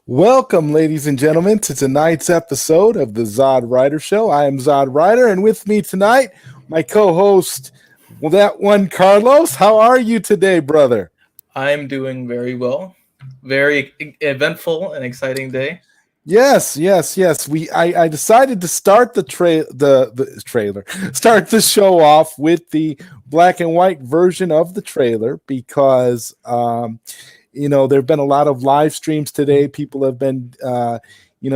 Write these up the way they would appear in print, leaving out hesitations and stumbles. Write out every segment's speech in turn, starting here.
Welcome, ladies and gentlemen, to tonight's episode of the ZodWriter Show. I am ZodWriter, and with me tonight, my co-host, that one, Carlos. How are you today, brother? I'm doing very well. Very eventful and exciting day. Yes. I decided to start the trailer, start the show off with the black and white version of the trailer because there have been a lot of live streams today. People have been,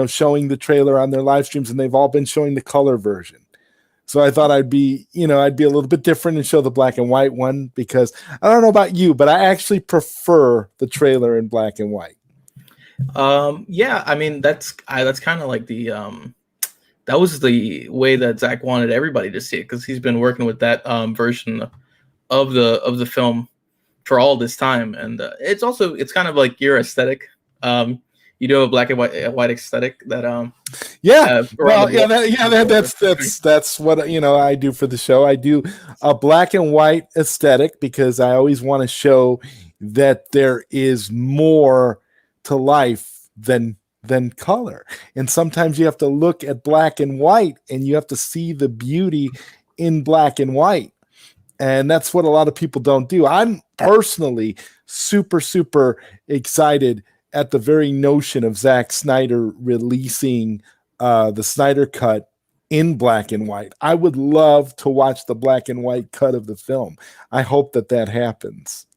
showing the trailer on their live streams, and they've all been showing the color version. So I thought I'd be a little bit different and show the black and white one because I don't know about you, but I actually prefer the trailer in black and white. Yeah, I mean that's kind of like the that was the way that Zack wanted everybody to see it because he's been working with that version of the film for all this time, and it's kind of like your aesthetic. You do a black and white aesthetic that that's what I do for the show. I do a black and white aesthetic because I always want to show that there is more to life than color, and sometimes you have to look at black and white and you have to see the beauty in black and white. And that's what a lot of people don't do. I'm personally super excited at the very notion of Zack Snyder releasing the Snyder Cut in black and white. I would love to watch the black and white cut of the film. I hope that happens.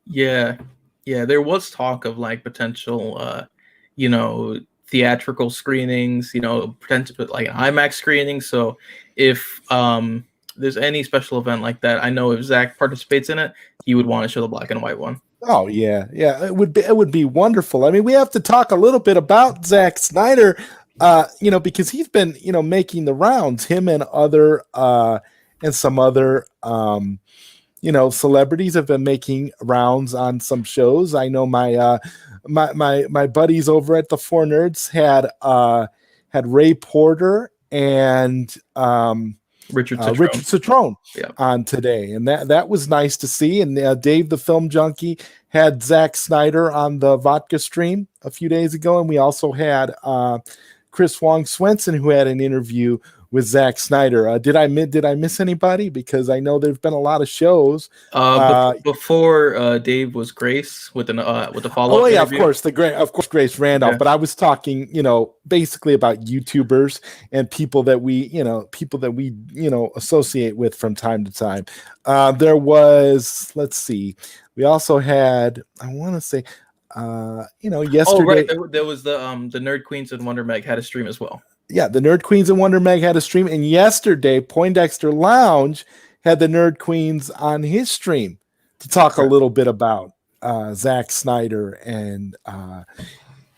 Yeah, there was talk of like potential, theatrical screenings, potential like an IMAX screening. So if there's any special event like that, I know if Zack participates in it, he would want to show the black and white one. Oh yeah, it would be wonderful. I mean, we have to talk a little bit about Zack Snyder, because he's been making the rounds. Him and some other celebrities have been making rounds on some shows. I know my buddies over at the Four Nerds had Ray Porter and Richard Citrone on today, and that was nice to see. And Dave the Film Junkie had Zack Snyder on the Vodka stream a few days ago, and we also had Chris Wong Swenson, who had an interview with Zack Snyder. Did I miss anybody? Because I know there's been a lot of shows. Before Dave was Grace with the follow-up. Oh yeah, interview. Of course, Grace Randolph. Yeah. But I was talking, basically about YouTubers and people that we associate with from time to time. There was, let's see, we also had, I want to say, yesterday. Oh right, there was the Nerd Queens and Wonder Meg had a stream as well. Yeah, the Nerd Queens and Wonder Meg had a stream, and yesterday Poindexter Lounge had the Nerd Queens on his stream to talk a little bit about Zack Snyder and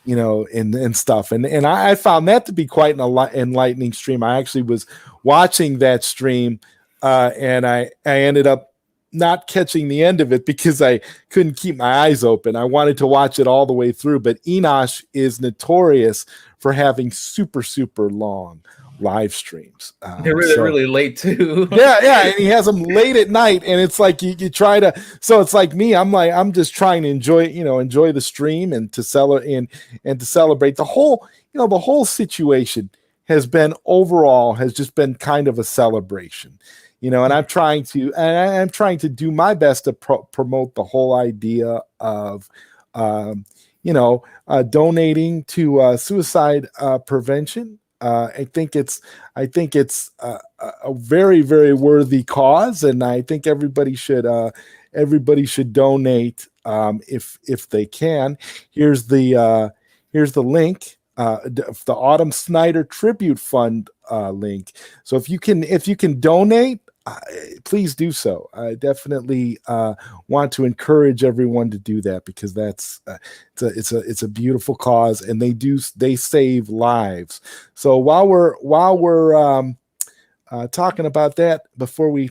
and stuff. And I found that to be quite an enlightening stream. I actually was watching that stream, and I ended up not catching the end of it because I couldn't keep my eyes open. I wanted to watch it all the way through, but Enosh is notorious for having super long live streams. They're really late too. yeah, and he has them late at night, and it's like you try to. So it's like me. I'm just trying to enjoy the stream and to celebrate the whole. The whole situation has just been kind of a celebration. And I'm trying to do my best to promote the whole idea of, donating to suicide prevention. I think it's a very, very worthy cause, and I think everybody should donate if they can. Here's the link. The Autumn Snyder Tribute Fund link. So if you can donate, please do so. I definitely want to encourage everyone to do that because it's a beautiful cause, and they save lives. So while we're talking about that, before we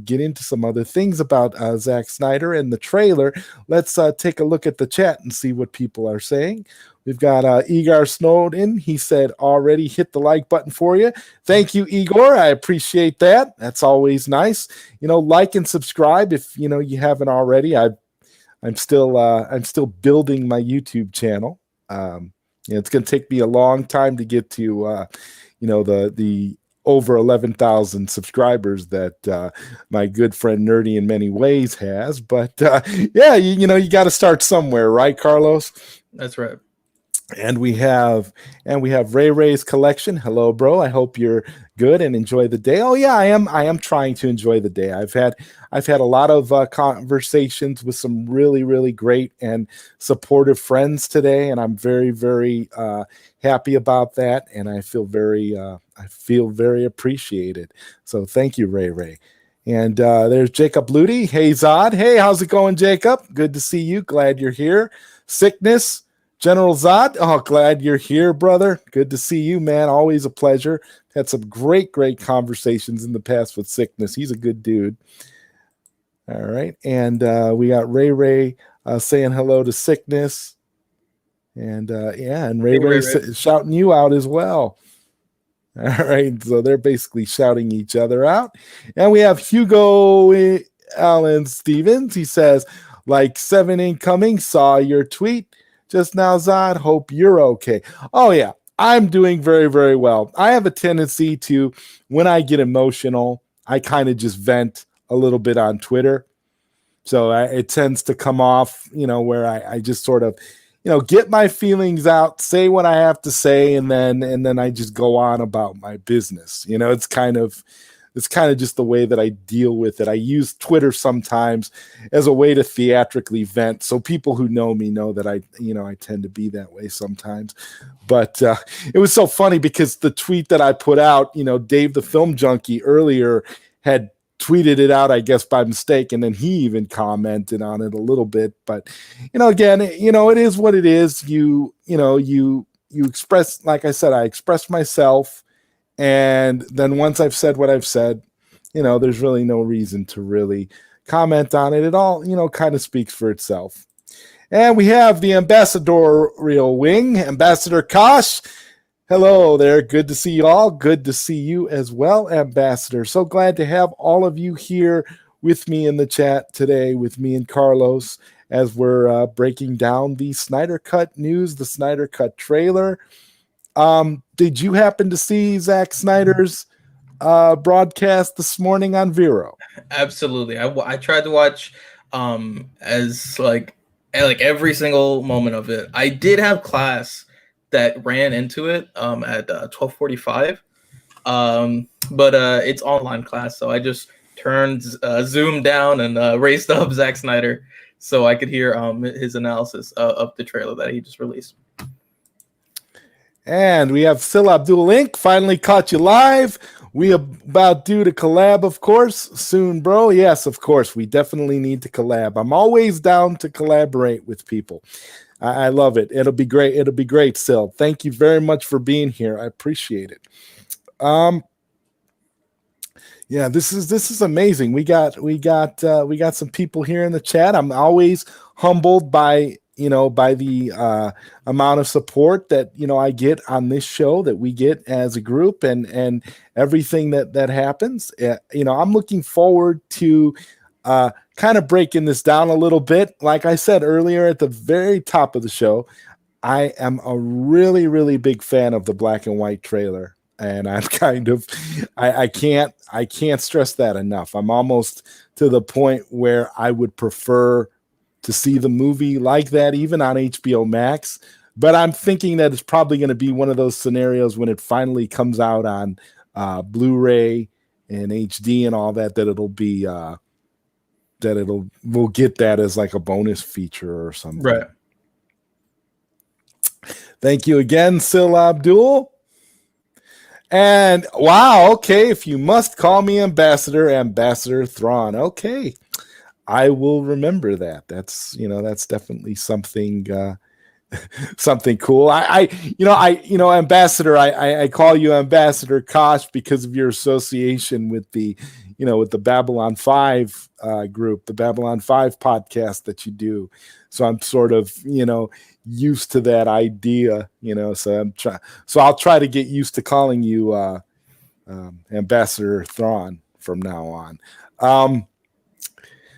get into some other things about Zack Snyder and the trailer, let's take a look at the chat and see what people are saying. We've got Igor Snowden. He said, already hit the like button for you. Thank you, Igor. I appreciate that. That's always nice. Like and subscribe if you haven't already. I'm still building my YouTube channel. It's going to take me a long time to get to the over 11,000 subscribers that my good friend Nerdy in Many Ways has. But yeah, you got to start somewhere, right, Carlos? That's right. And we have Ray Ray's collection. Hello, bro. I hope you're good and enjoy the day. Oh yeah, I am trying to enjoy the day. I've had a lot of conversations with some really, really great and supportive friends today, and I'm very, very happy about that. And I feel very appreciated. So thank you, Ray Ray. And there's Jacob Ludi. Hey Zod. Hey, how's it going, Jacob? Good to see you. Glad you're here. Sickness. General Zod, oh, glad you're here, brother. Good to see you, man. Always a pleasure. Had some great conversations in the past with Sickness. He's a good dude. All right. And we got Ray saying hello to Sickness. And and Ray shouting you out as well. All right. So they're basically shouting each other out. And we have Hugo Allen Stevens. He says, like 7 incoming, saw your tweet just now, Zod. Hope you're okay. Oh, yeah. I'm doing very, very well. I have a tendency to, when I get emotional, I kind of just vent a little bit on Twitter. So it tends to come off, where I just sort of, get my feelings out, say what I have to say, and then I just go on about my business. It's kind of just the way that I deal with it. I use Twitter sometimes as a way to theatrically vent. So people who know me know that I tend to be that way sometimes. But it was so funny because the tweet that I put out, Dave the Film Junkie earlier had tweeted it out, I guess, by mistake. And then he even commented on it a little bit. But, again, it is what it is. You express, like I said, I express myself. And then once I've said what I've said, there's really no reason to really comment on it. It all, kind of speaks for itself. And we have the ambassadorial wing, Ambassador Kosh. Hello there. Good to see you all. Good to see you as well, Ambassador. So glad to have all of you here with me in the chat today, with me and Carlos, as we're breaking down the Snyder Cut news, the Snyder Cut trailer. Did you happen to see Zack Snyder's broadcast this morning on Vero? Absolutely. I tried to watch as like every single moment of it. I did have class that ran into it at 12:45, but it's online class, so I just turned Zoom down and raised up Zack Snyder so I could hear his analysis of the trailer that he just released. And we have Sil Abdul Inc. Finally caught you live. We about due to collab, of course, soon, bro. Yes, of course. We definitely need to collab. I'm always down to collaborate with people. I love it. It'll be great. It'll be great, Sil. Thank you very much for being here. I appreciate it. Yeah, this is amazing. We got some people here in the chat. I'm always humbled by the amount of support that I get on this show, that we get as a group, and everything that happens. I'm looking forward to kind of breaking this down a little bit. Like I said earlier at the very top of the show, I am a really, really big fan of the black and white trailer. And I'm I can't stress that enough. I'm almost to the point where I would prefer to see the movie like that, even on HBO Max. But I'm thinking that it's probably going to be one of those scenarios when it finally comes out on Blu-ray and HD and all that, it'll be we'll get that as like a bonus feature or something. Right. Thank you again, Sil Abdul. And wow, okay, if you must call me Ambassador Thrawn. Okay. I will remember that. That's definitely something something cool. Ambassador, I call you Ambassador Kosh because of your association with the Babylon 5 group, the Babylon 5 podcast that you do. So I'm sort of, used to that idea, so I'll try to get used to calling you Ambassador Thrawn from now on.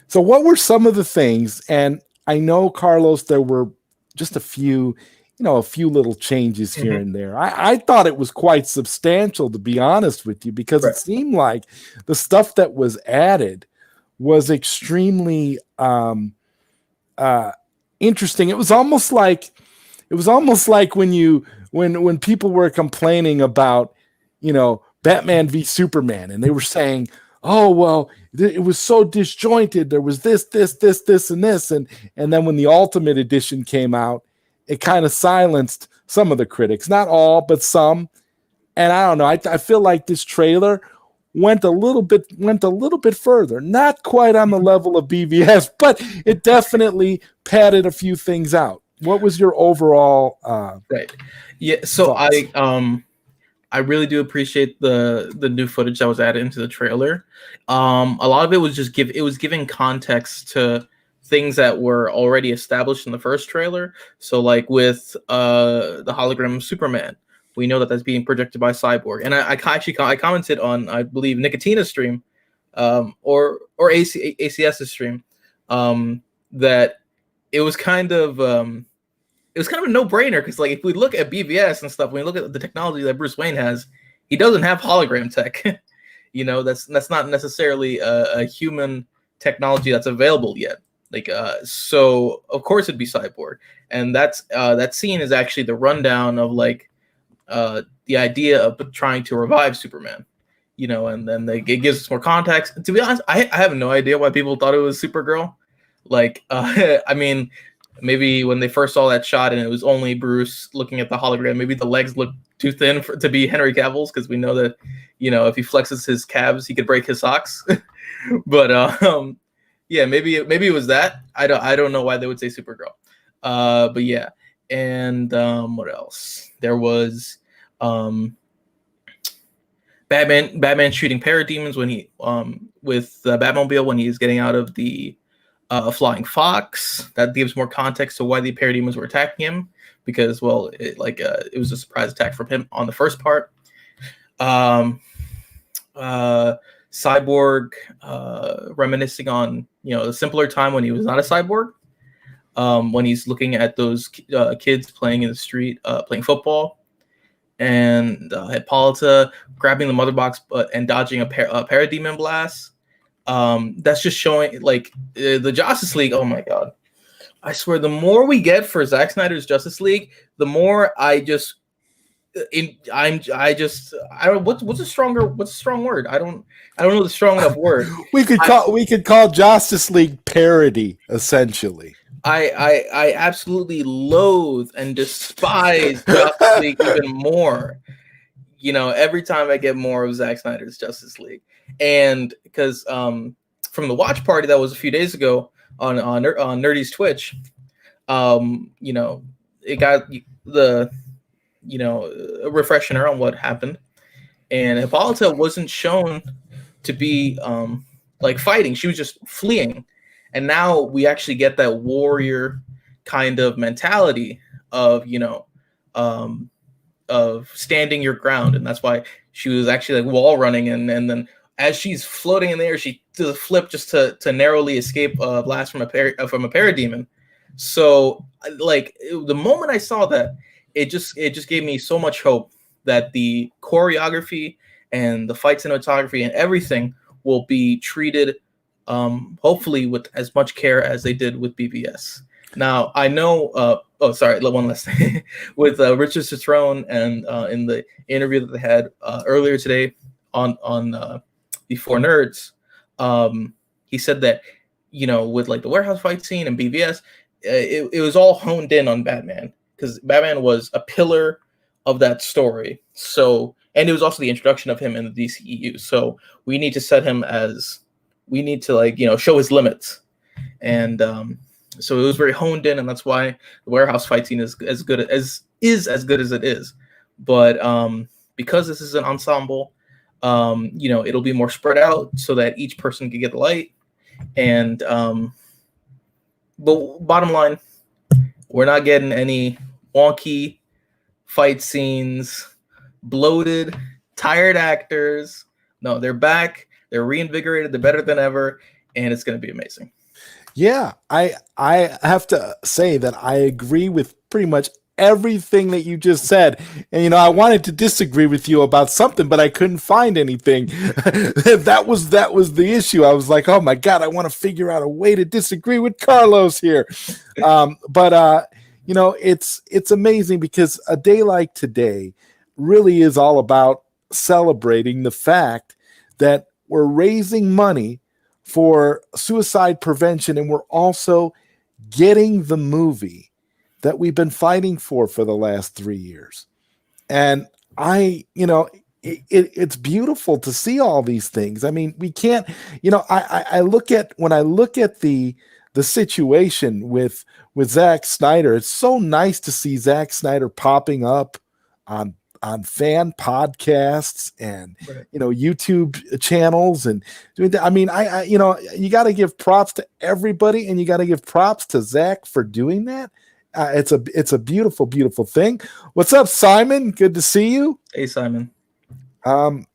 So what were some of the things, and I know, Carlos, there were just a few little changes here Mhm. and there. I thought it was quite substantial, to be honest with you, because it Right. seemed like the stuff that was added was extremely uh, interesting. It was almost like when people were complaining about, Batman v Superman, and they were saying, "Oh well, it was so disjointed. There was this, and this," and then when the Ultimate Edition came out, it kind of silenced some of the critics, not all, but some. And I don't know. I feel like this trailer went a little bit further. Not quite on the level of BVS, but it definitely padded a few things out. What was your overall Right. Yeah. So thoughts? I really do appreciate the new footage that was added into the trailer. A lot of it was just giving context to things that were already established in the first trailer. So like with the hologram Superman, we know that that's being projected by Cyborg, and I commented on, I believe, Nicotina's stream, or ACS's stream, that it was kind of a no-brainer, because like if we look at BVS and stuff, when we look at the technology that Bruce Wayne has, he doesn't have hologram tech. That's not necessarily a human technology that's available yet. Like so of course it'd be Cyborg, and that scene is actually the rundown of like the idea of trying to revive Superman. And then it gives us more context. And to be honest, I have no idea why people thought it was Supergirl. Like I mean, maybe when they first saw that shot and it was only Bruce looking at the hologram, maybe the legs looked too thin to be Henry Cavill's, because we know that, if he flexes his calves, he could break his socks. But yeah, maybe it was that. I don't know why they would say Supergirl. But yeah, and what else? There was Batman shooting parademons when he with the Batmobile when he's getting out of the flying fox. That gives more context to why the parademons were attacking him, because it was a surprise attack from him on the first part. Cyborg reminiscing on the simpler time when he was not a cyborg, when he's looking at those kids playing in the street, playing football, and Hippolyta grabbing the mother box and dodging a parademon blast. That's just showing like the Justice League. Oh my god! I swear, the more we get for Zack Snyder's Justice League, the more I don't. What's a strong word? I don't know the strong enough word. We could call Justice League parody, essentially. I absolutely loathe and despise Justice League even more. Every time I get more of Zack Snyder's Justice League, and because from the watch party that was a few days ago on Nerdy's Twitch, it got the a refresher on what happened, and Hippolyta wasn't shown to be like fighting; she was just fleeing, and now we actually get that warrior kind of mentality of of standing your ground, and that's why she was actually like wall running, and then as she's floating in the air, she does a flip just to narrowly escape a blast from a parademon. So like the moment I saw that, it just gave me so much hope that the choreography and the fight cinematography and everything will be treated hopefully with as much care as they did with BVS. Now I know. Oh, sorry. One last thing with Richard Citrone, and in the interview that they had earlier today on Before Nerds, he said that with like the warehouse fight scene and BVS, it was all honed in on Batman, because Batman was a pillar of that story. So, and it was also the introduction of him in the DCEU. So we need to set him as, we need to like show his limits, and so it was very honed in, and that's why the warehouse fight scene is as good as it is. But because this is an ensemble, it'll be more spread out so that each person can get the light. And but bottom line, we're not getting any wonky fight scenes, bloated, tired actors. No, they're back. They're reinvigorated. They're better than ever, and it's going to be amazing. Yeah, I have to say that I agree with pretty much everything that you just said. And I wanted to disagree with you about something, but I couldn't find anything. that was the issue. I was like, oh my god, I want to figure out a way to disagree with Carlos here. But it's amazing because a day like today really is all about celebrating the fact that we're raising money for suicide prevention, and we're also getting the movie that we've been fighting for the last 3 years. And it's beautiful to see all these things. I mean, we can't, I look at when I look at the situation with Zack Snyder. It's so nice to see Zack Snyder popping up on fan podcasts and Right. YouTube channels and doing that. I mean, I you got to give props to everybody, and you got to give props to Zack for doing that. It's a beautiful, beautiful thing. What's up, Simon? Good to see you. Hey, Simon. Um,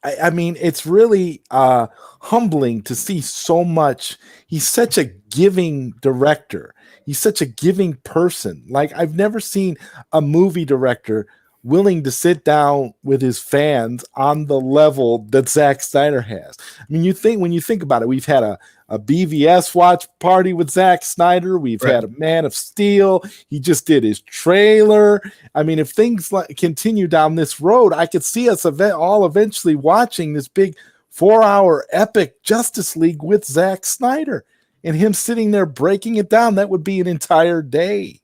I mean, it's really humbling to see so much. He's such a giving director. He's such a giving person. Like, I've never seen a movie director willing to sit down with his fans on the level that Zack Snyder has. I mean, when you think about it, we've had a BVS watch party with Zack Snyder. We've Right. had a Man of Steel. He just did his trailer. I mean, if things continue down this road, I could see us all eventually watching this big 4-hour epic Justice League with Zack Snyder and him sitting there breaking it down. That would be an entire day.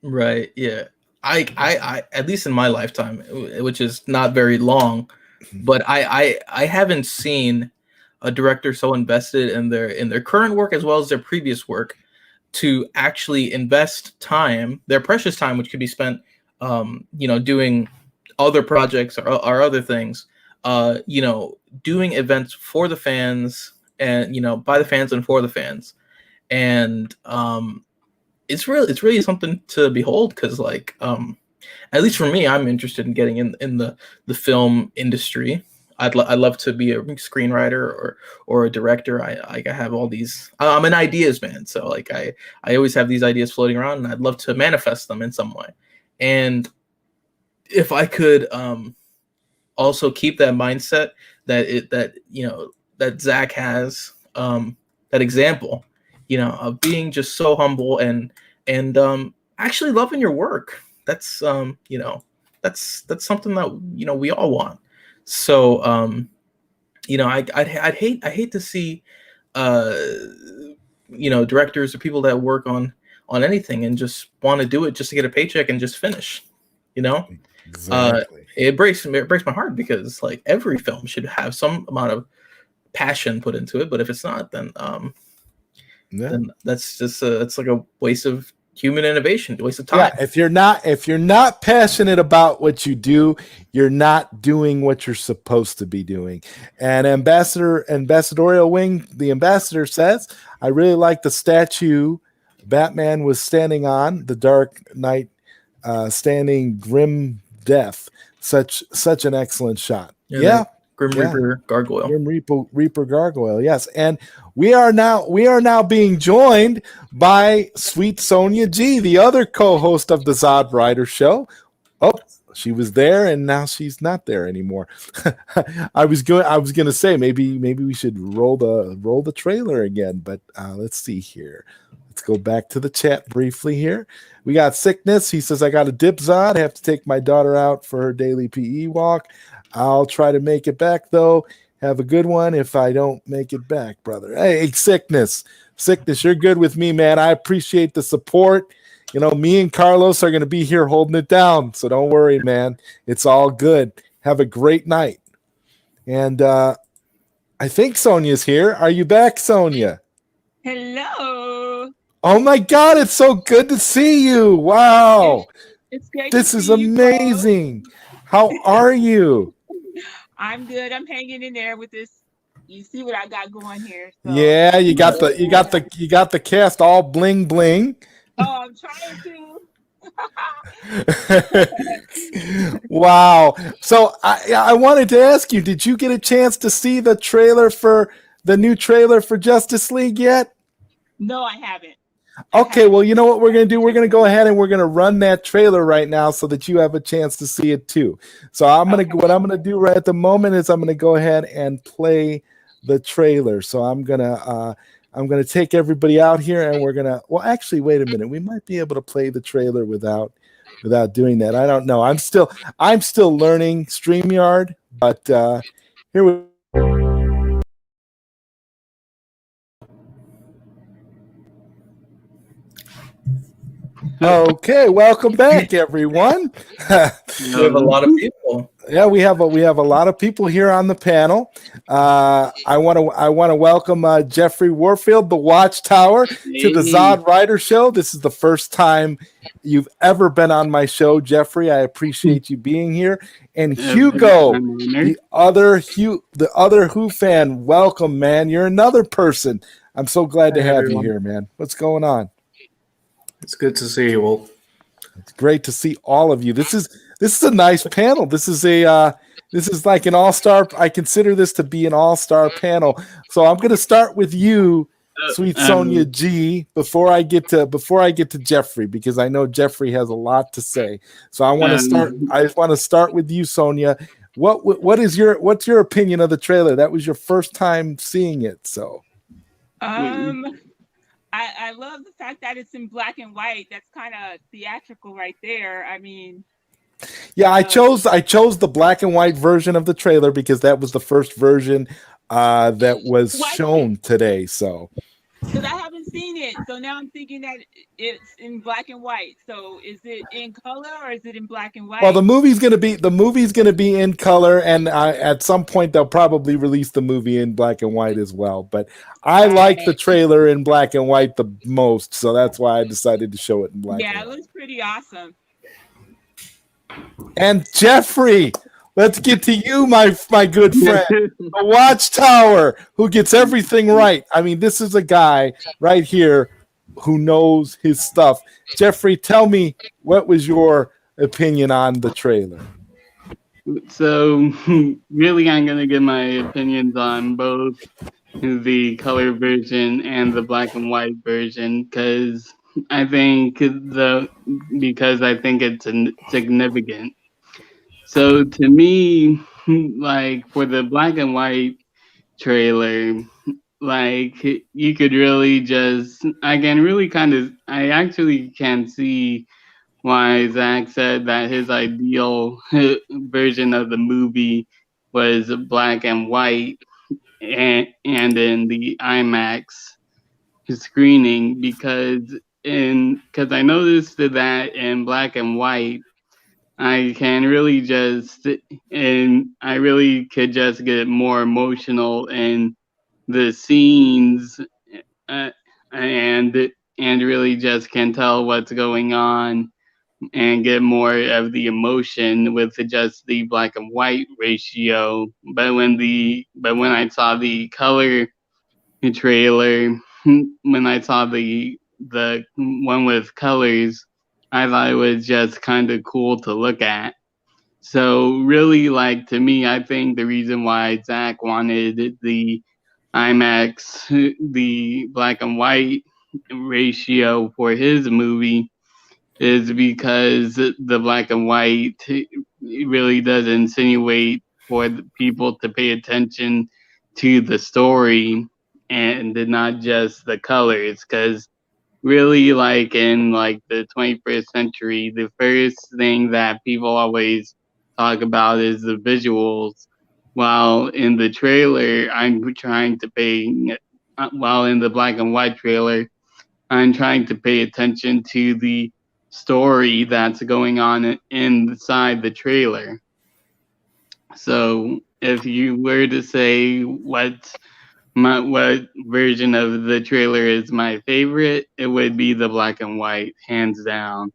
Right. Yeah. I at least in my lifetime, which is not very long, but I haven't seen a director so invested in their current work as well as their previous work to actually invest time, their precious time, which could be spent, doing other projects or other things, doing events for the fans and by the fans and for the fans, and it's really something to behold because at least for me, I'm interested in getting in the film industry. I'd love to be a screenwriter or a director. I have all these. I'm an ideas man, so I always have these ideas floating around, and I'd love to manifest them in some way. And if I could also keep that mindset that Zach has, that example, of being just so humble and actually loving your work. That's that's something that we all want. So I'd hate to see directors or people that work on anything and just want to do it just to get a paycheck and just finish. Exactly. It breaks my heart because every film should have some amount of passion put into it. But if it's not, then Yeah. then that's just it's like a waste of human innovation, a waste of time. Yeah, if you're not passionate about what you do, you're not doing what you're supposed to be doing. And ambassadorial wing, the ambassador says, I really like the statue Batman was standing on, the Dark Knight standing grim death. Such an excellent shot. Yeah. Grim Reaper Gargoyle. Grim Reaper Gargoyle, yes. And we are now being joined by Sweet Sonia G, the other co-host of the ZodWriter show. Oh, she was there and now she's not there anymore. I was going to say maybe we should roll the trailer again, but let's see here. Let's go back to the chat briefly here. We got Sickness. He says, I got a dip Zod. I have to take my daughter out for her daily PE walk. I'll try to make it back, though. Have a good one if I don't make it back, brother. Hey, Sickness, you're good with me, man. I appreciate the support. Me and Carlos are going to be here holding it down, so don't worry, man. It's all good. Have a great night. And I think Sonia's here. Are you back, Sonia? Hello. Oh, my God. It's so good to see you. Wow. It's great. This is amazing. How are you? I'm good. I'm hanging in there with this. You see what I got going here. So. Yeah, you got the cast all bling bling. Oh, I'm trying to. Wow. So I wanted to ask you, did you get a chance to see the trailer for the new trailer for Justice League yet? No, I haven't. Okay, well, you know what we're going to do? We're going to go ahead and we're going to run that trailer right now so that you have a chance to see it too. So what I'm going to do right at the moment is I'm going to go ahead and play the trailer. So I'm going to take everybody out here and we're going to, well, actually, wait a minute. We might be able to play the trailer without doing that. I don't know. I'm still learning StreamYard, but here we Okay, welcome back, everyone. We have a lot of people. Yeah, we have a lot of people here on the panel. I want to welcome Jeffrey Warfield, the Watchtower, to the ZodWriter show. This is the first time you've ever been on my show, Jeffrey. I appreciate you being here. And Hugo, the other Who fan, welcome, man. You're another person. I'm so glad to have you here, man. What's going on? It's good to see you all. It's great to see all of you. This is a nice panel. This is like an all-star. I consider this to be an all-star panel. So I'm going to start with you, sweet Sonia G, before I get to Jeffrey, because I know Jeffrey has a lot to say. So I want to start. I want to start with you, Sonia. What's your opinion of the trailer? That was your first time seeing it, so. I love the fact that it's in black and white. That's kind of theatrical right there. I mean, yeah, I chose the black and white version of the trailer because that was the first version that was shown today. So, because I haven't seen it, so now I'm thinking that it's in black and white. So, is it in color or is it in black and white? Well, the movie's gonna be in color, and at some point they'll probably release the movie in black and white as well. But I like the trailer in black and white the most, so that's why I decided to show it in black. Yeah, it looks pretty awesome. And Jeffrey, let's get to you, my good friend, the Watchtower, who gets everything right. I mean, this is a guy right here who knows his stuff. Jeffrey, tell me, what was your opinion on the trailer? So, really, I'm going to give my opinions on both the color version and the black and white version because I think it's significant. So to me, like for the black and white trailer, like you could really I actually can see why Zack said that his ideal version of the movie was black and white and in the IMAX screening because I noticed that in black and white I really could just get more emotional in the scenes and really just can tell what's going on and get more of the emotion with just the black and white ratio. But when I saw the color trailer, when I saw the one with colors, I thought it was just kind of cool to look at. So really, like to me, I think the reason why Zack wanted the IMAX, the black and white ratio for his movie is because the black and white really does insinuate for the people to pay attention to the story and not just the colors, because really like in like the 21st century, the first thing that people always talk about is the visuals, while in the trailer while in the black and white trailer I'm trying to pay attention to the story that's going on inside the trailer. So if you were to say what version of the trailer is my favorite, it would be the black and white, hands down.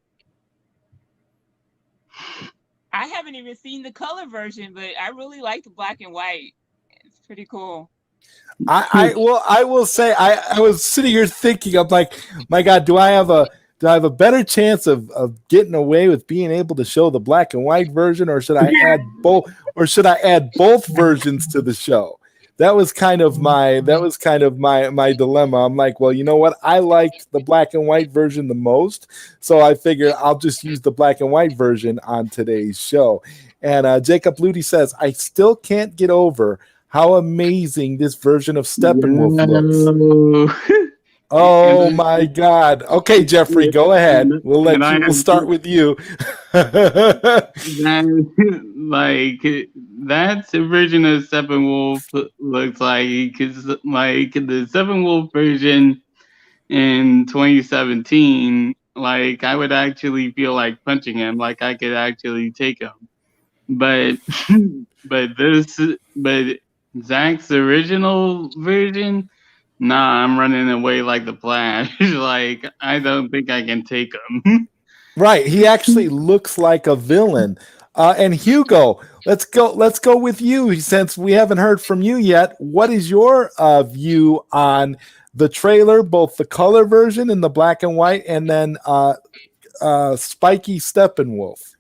I haven't even seen the color version, but I really like the black and white. It's pretty cool. I will say I was sitting here thinking, I'm like, my God, do I have a better chance of getting away with being able to show the black and white version, or should I add both versions to the show? that was kind of my my dilemma. I'm like, well, you know what? I liked the black and white version the most, so I figured I'll just use the black and white version on today's show. And Jacob Ludi says, I still can't get over how amazing this version of Steppenwolf looks. Oh my God. Okay, Jeffrey, go ahead. We'll start with you. Like that's a version of Steppenwolf looks like, because like the Steppenwolf version in 2017, like I would actually feel like punching him, like I could actually take him. But but Zack's original version, nah, I'm running away like the Flash. Like I don't think I can take him. Right, he actually looks like a villain. And Hugo, let's go with you, since we haven't heard from you yet. What is your view on the trailer, both the color version and the black and white, and then Spiky Steppenwolf?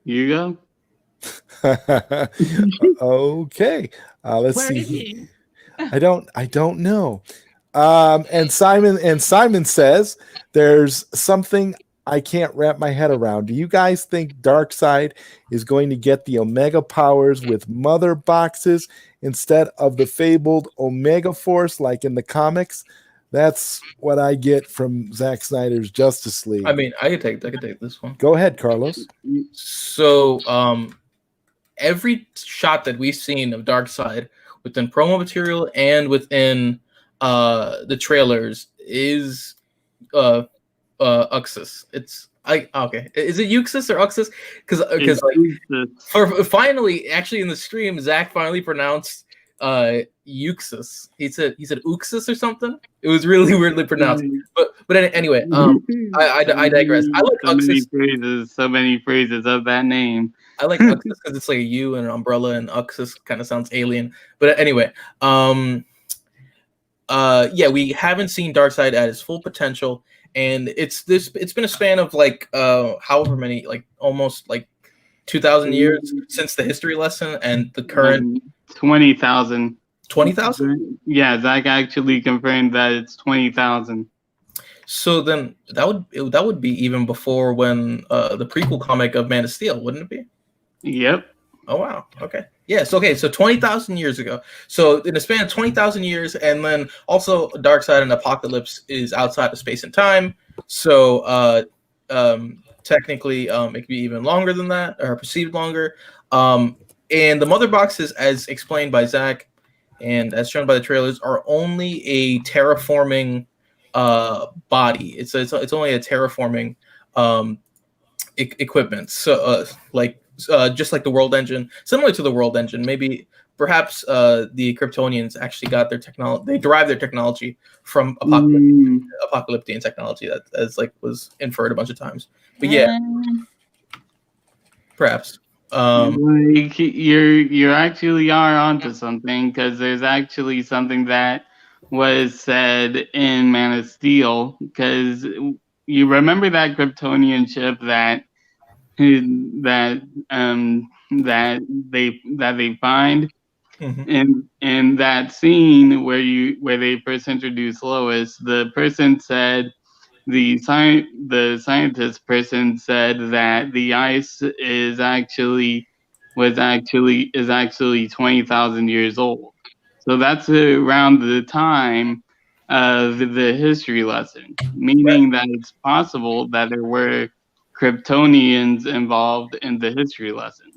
Hugo? Okay, let's Where see. is he? I don't know. And Simon says there's something I can't wrap my head around. Do you guys think Darkseid is going to get the Omega powers with mother boxes instead of the fabled Omega Force like in the comics? That's what I get from Zack Snyder's Justice League. I mean, I could take this one. Go ahead, Carlos. So, every shot that we've seen of Darkseid within promo material and within the trailers is Uxus. It's okay. Is it Uxus or Uxus? Because like finally, actually in the stream, Zach finally pronounced Uxus. He said Uxus or something. It was really weirdly pronounced. But anyway, I digress. I like Uxus. So many phrases of that name. I like Uxus because it's like a U and an umbrella, and Uxus kind of sounds alien. But anyway, yeah, we haven't seen Darkseid at his full potential, and it's been a span of like however many, like almost like 2,000 years since the history lesson and the current 20,000. 20,000? Yeah, Zach actually confirmed that it's 20,000. So then that would be even before when the prequel comic of Man of Steel, wouldn't it be? Yep. Oh wow. Okay. Yes. Okay. So 20,000 years ago. So in a span of 20,000 years, and then also Darkseid and Apocalypse is outside of space and time. So technically, it could be even longer than that, or perceived longer. And the mother boxes, as explained by Zach and as shown by the trailers, are only a terraforming body. It's only a terraforming equipment. So just like the World Engine, similar to the World Engine, maybe perhaps the Kryptonians actually got their technology. They derived their technology from apocalyptic technology, that as like was inferred a bunch of times. But yeah, perhaps. Like you actually are onto something, because there's actually something that was said in Man of Steel, because you remember that Kryptonian ship that they find in that scene where they first introduced Lois. The person said, the scientist person said that the ice is actually 20,000 years old. So that's around the time of the history lesson, meaning that it's possible that there were Kryptonians involved in the history lesson.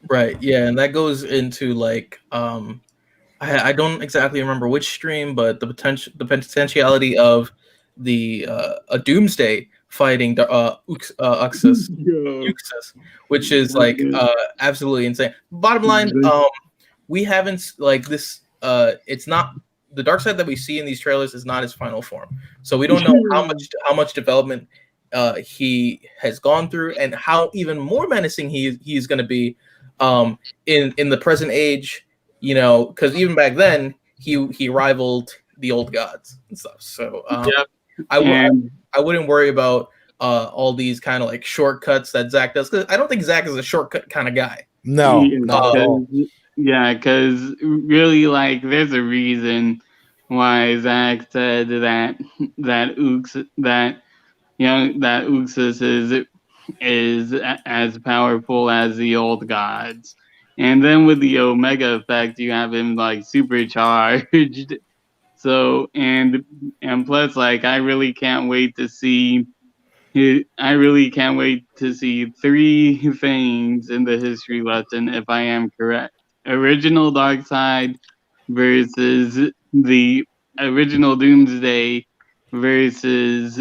Right. Yeah, and that goes into like I don't exactly remember which stream, but the potentiality of the a Doomsday fighting Uxus, which is like absolutely insane. Bottom line, we haven't like this. It's not the Darkseid that we see in these trailers is not his final form, so we don't know how much development he has gone through, and how even more menacing he's going to be in the present age. You know, because even back then he rivaled the old gods and stuff. So I wouldn't worry about all these kind of like shortcuts that Zack does. 'Cause I don't think Zack is a shortcut kind of guy. No, not at all. Yeah, because really, like, there's a reason why Zach said that Uxas is as powerful as the old gods, and then with the Omega effect, you have him like supercharged. So and plus, like, I really can't wait to see. I really can't wait to see 3 things in the history lesson if I am correct. Original Darkseid versus the original Doomsday versus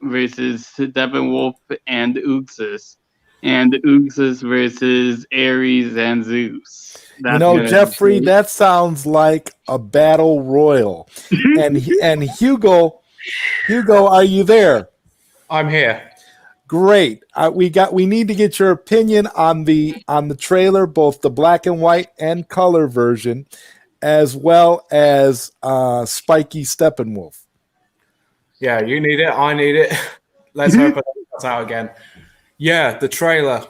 Steppenwolf and Uxas versus Ares and Zeus. Jeffrey, that sounds like a battle royal. and Hugo, are you there? I'm here. Great. We need to get your opinion on the trailer, both the black and white and color version, as well as Spiky Steppenwolf. Yeah, you need it. I need it. Let's hope it comes out again. Yeah, the trailer.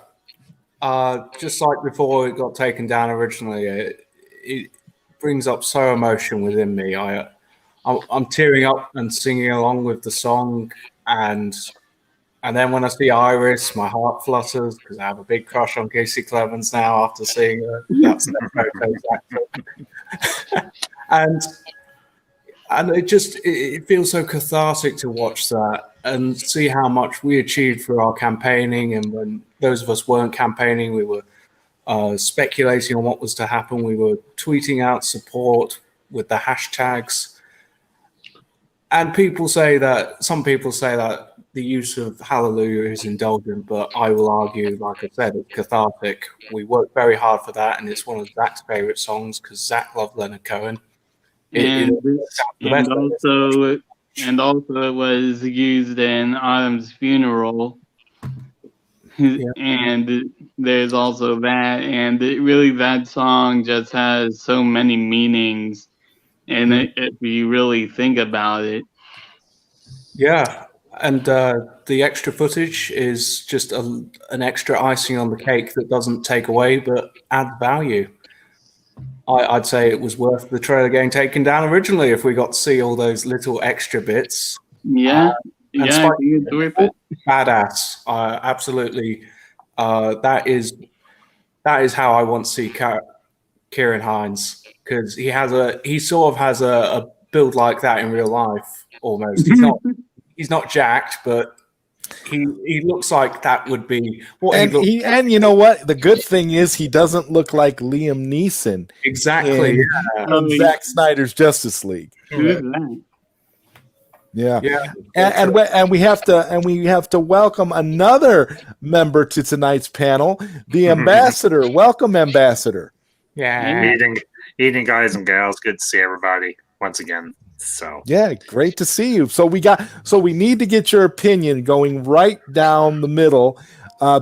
Just like before it got taken down originally, it brings up so emotion within me. I'm tearing up and singing along with the song, and then when I see Iris, my heart flutters because I have a big crush on Casey Clemens now after seeing her. That's and it feels so cathartic to watch that and see how much we achieved through our campaigning. And when those of us weren't campaigning, we were speculating on what was to happen. We were tweeting out support with the hashtags. And some people say that the use of Hallelujah is indulgent, but I will argue, like I said, it's cathartic. We worked very hard for that, and it's one of Zach's favorite songs because Zach loved Leonard Cohen. And also it was used in Autumn's funeral. Yeah. And there's also that, and that song just has so many meanings, and if you really think about it. Yeah, and the extra footage is just an extra icing on the cake that doesn't take away but adds value. I'd say it was worth the trailer getting taken down originally if we got to see all those little extra bits. Yeah, Spike, badass. Absolutely, that is how I want to see Kieran Hines, because he sort of has a build like that in real life almost. He's not jacked, but he looks like that would be what and you know what? The good thing is he doesn't look like Liam Neeson. Exactly. In Zack Snyder's Justice League. Yeah. And we have to welcome another member to tonight's panel, the Ambassador. Welcome, Ambassador. Yeah. Evening, guys and gals. Good to see everybody once again. So yeah, great to see you. So we need to get your opinion going right down the middle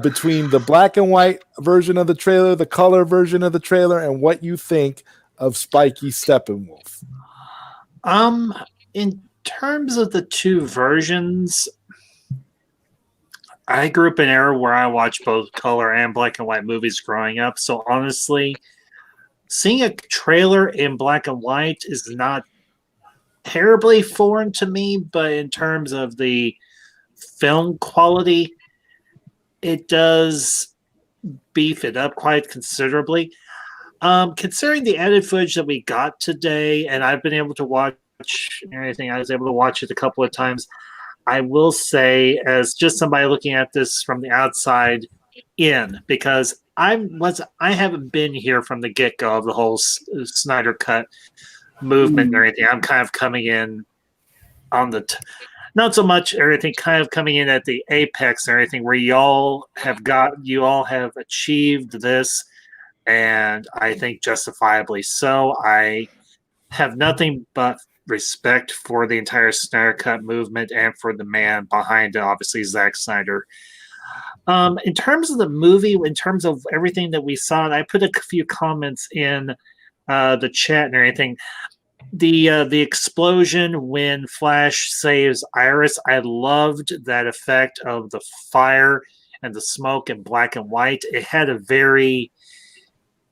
between the black and white version of the trailer, the color version of the trailer, and what you think of Spiky Steppenwolf. In terms of the two versions, I grew up in an era where I watched both color and black and white movies growing up. So honestly, seeing a trailer in black and white is not terribly foreign to me, but in terms of the film quality, it does beef it up quite considerably. Considering the added footage that we got today, and I've been able to watch everything, I was able to watch it a couple of times. I will say, as just somebody looking at this from the outside in, because I haven't been here from the get-go of the whole Snyder Cut movement and everything. I'm kind of coming in on the not so much everything, kind of coming in at the apex and everything, where you all have achieved this, and I think justifiably so. I have nothing but respect for the entire Snyder Cut movement and for the man behind it, obviously Zack Snyder. In terms of the movie, in terms of everything that we saw, and I put a few comments in the chat and everything. The explosion when Flash saves Iris, I loved that effect of the fire and the smoke in black and white. It had a very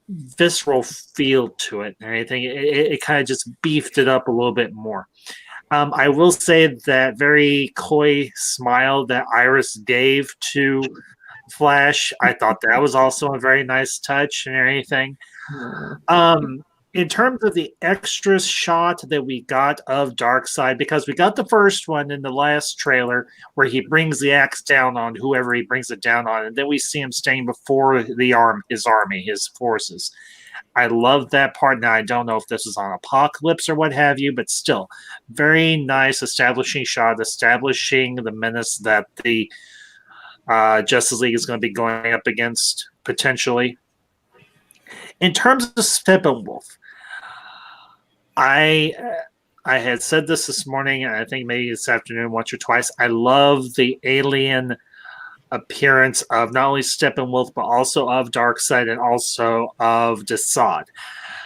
visceral feel to it and everything. It kind of just beefed it up a little bit more. I will say that very coy smile that Iris gave to Flash, I thought that was also a very nice touch and everything. In terms of the extra shot that we got of Darkseid, because we got the first one in the last trailer where he brings the axe down on whoever he brings it down on, and then we see him standing before his army, his forces. I love that part. Now, I don't know if this is on Apocalypse or what have you, but still, very nice establishing shot, establishing the menace that the Justice League is going to be going up against potentially. In terms of Steppenwolf, I had said this morning, and I think maybe this afternoon once or twice. I love the alien appearance of not only Steppenwolf, but also of Darkseid and also of Desaad.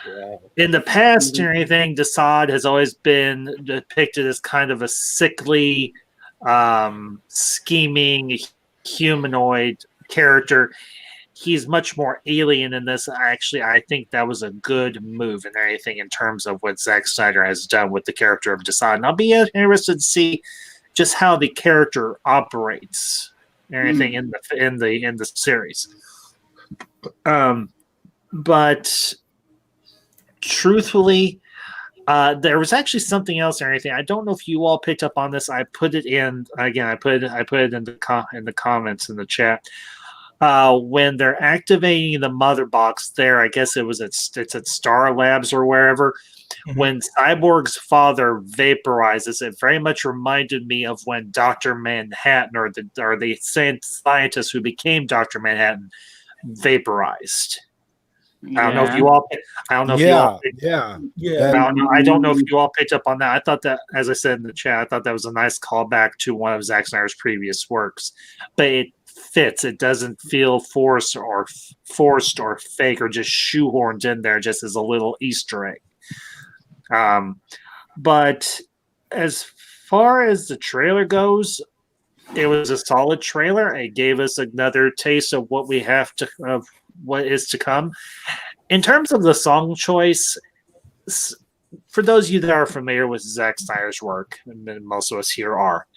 Yeah. In the past or anything, Desaad has always been depicted as kind of a sickly, scheming, humanoid character. He's much more alien in this. Actually, I think that was a good move and everything in terms of what Zack Snyder has done with the character of Desaad. And I'll be interested to see just how the character operates and everything in the series. But truthfully, there was actually something else or anything. I don't know if you all picked up on this. I put it in again. I put it in the comments in the chat. When they're activating the mother box there, I guess it's at Star Labs or wherever. Mm-hmm. When Cyborg's father vaporizes, it very much reminded me of when Dr. Manhattan or the scientist who became Dr. Manhattan vaporized. I don't know if you all. I don't know if you all. I don't know if you all picked up on that. I thought that, as I said in the chat, I thought that was a nice callback to one of Zack Snyder's previous works, but it fits. It doesn't feel forced or fake or just shoehorned in there just as a little Easter egg. But as far as the trailer goes, it was a solid trailer. It gave us another taste of what we have to of what is to come. In terms of the song choice, for those of you that are familiar with Zack Snyder's work, and most of us here are,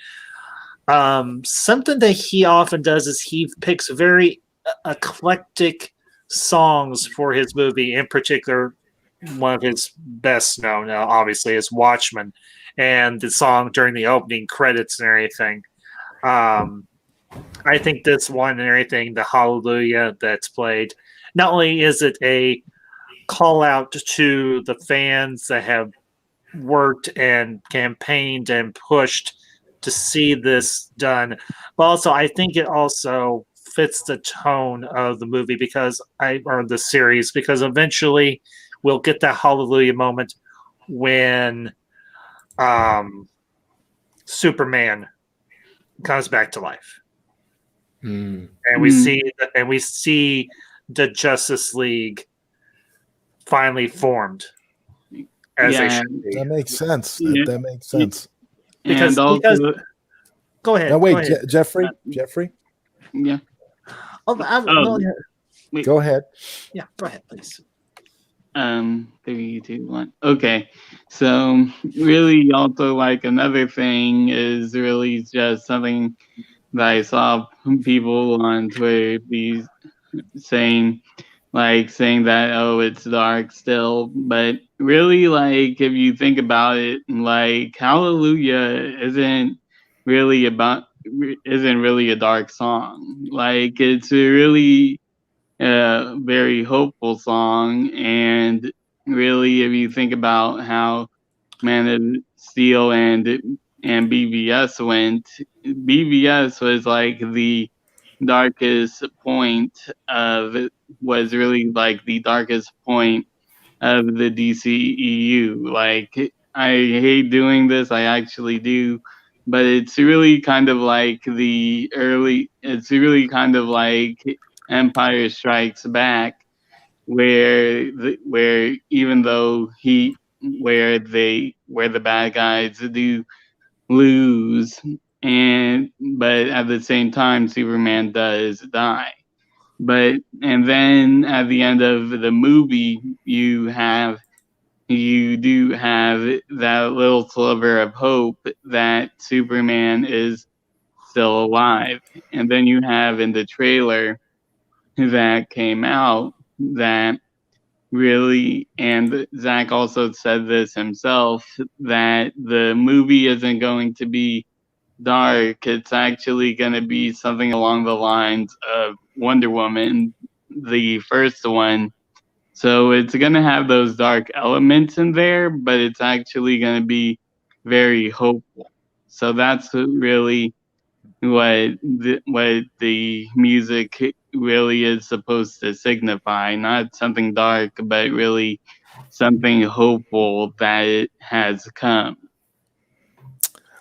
something that he often does is he picks very eclectic songs for his movie. In particular, one of his best known, obviously, is Watchmen, and the song during the opening credits and everything. I think this one and everything, the Hallelujah that's played, not only is it a call out to the fans that have worked and campaigned and pushed to see this done, but also I think it also fits the tone of the movie or the series, because eventually we'll get that Hallelujah moment when Superman comes back to life. And we see the Justice League finally formed as they should be. That makes sense. That makes sense. Because go ahead. No, wait, go ahead. Jeffrey. Yeah. Go ahead. Yeah, go ahead, please. 3, 2, 1. Okay. So really also like another thing is really just something that I saw people on Twitter be saying that, oh, it's dark still, but really, like, if you think about it, like, Hallelujah isn't really a dark song. Like, it's a really very hopeful song, and really, if you think about how Man of Steel and BVS went, BVS was like the darkest point of it, was really like the darkest point of the DCEU. Like, I hate doing this, I actually do, but it's really kind of like Empire Strikes Back, where even though where the bad guys do lose, but at the same time Superman does die. And then at the end of the movie you do have that little sliver of hope that Superman is still alive. And then you have in the trailer that came out that really, and Zack also said this himself, that the movie isn't going to be dark. It's actually going to be something along the lines of Wonder Woman, the first one. So it's going to have those dark elements in there, but it's actually going to be very hopeful. So that's really what the music really is supposed to signify. Not something dark, but really something hopeful that it has come.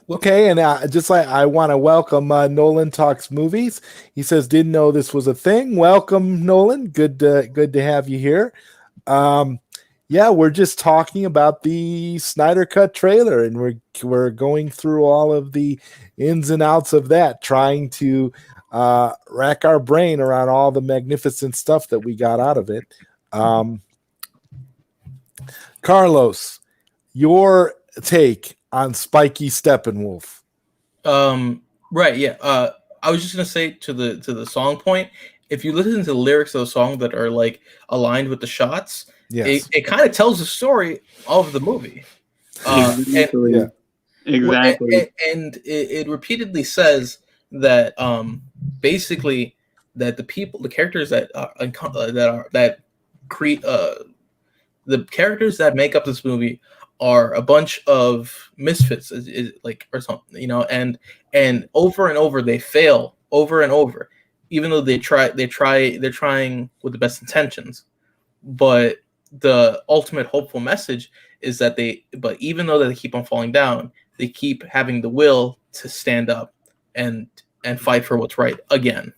Okay, and just like I want to welcome Nolan Talks Movies. He says, "Didn't know this was a thing." Welcome, Nolan. Good to have you here. Yeah, we're just talking about the Snyder Cut trailer, and we're going through all of the ins and outs of that, trying to rack our brain around all the magnificent stuff that we got out of it. Carlos, your take on Spiky Steppenwolf. Right, yeah. I was just gonna say to the song point, if you listen to the lyrics of the song that are like aligned with the shots, Yes. it kind of tells the story of the movie. Exactly. And it repeatedly says that basically that the characters that create the characters that make up this movie are a bunch of misfits, like, or something, and over and over they fail over and over, even though they're trying with the best intentions. But the ultimate hopeful message is that but even though they keep on falling down, they keep having the will to stand up and fight for what's right again.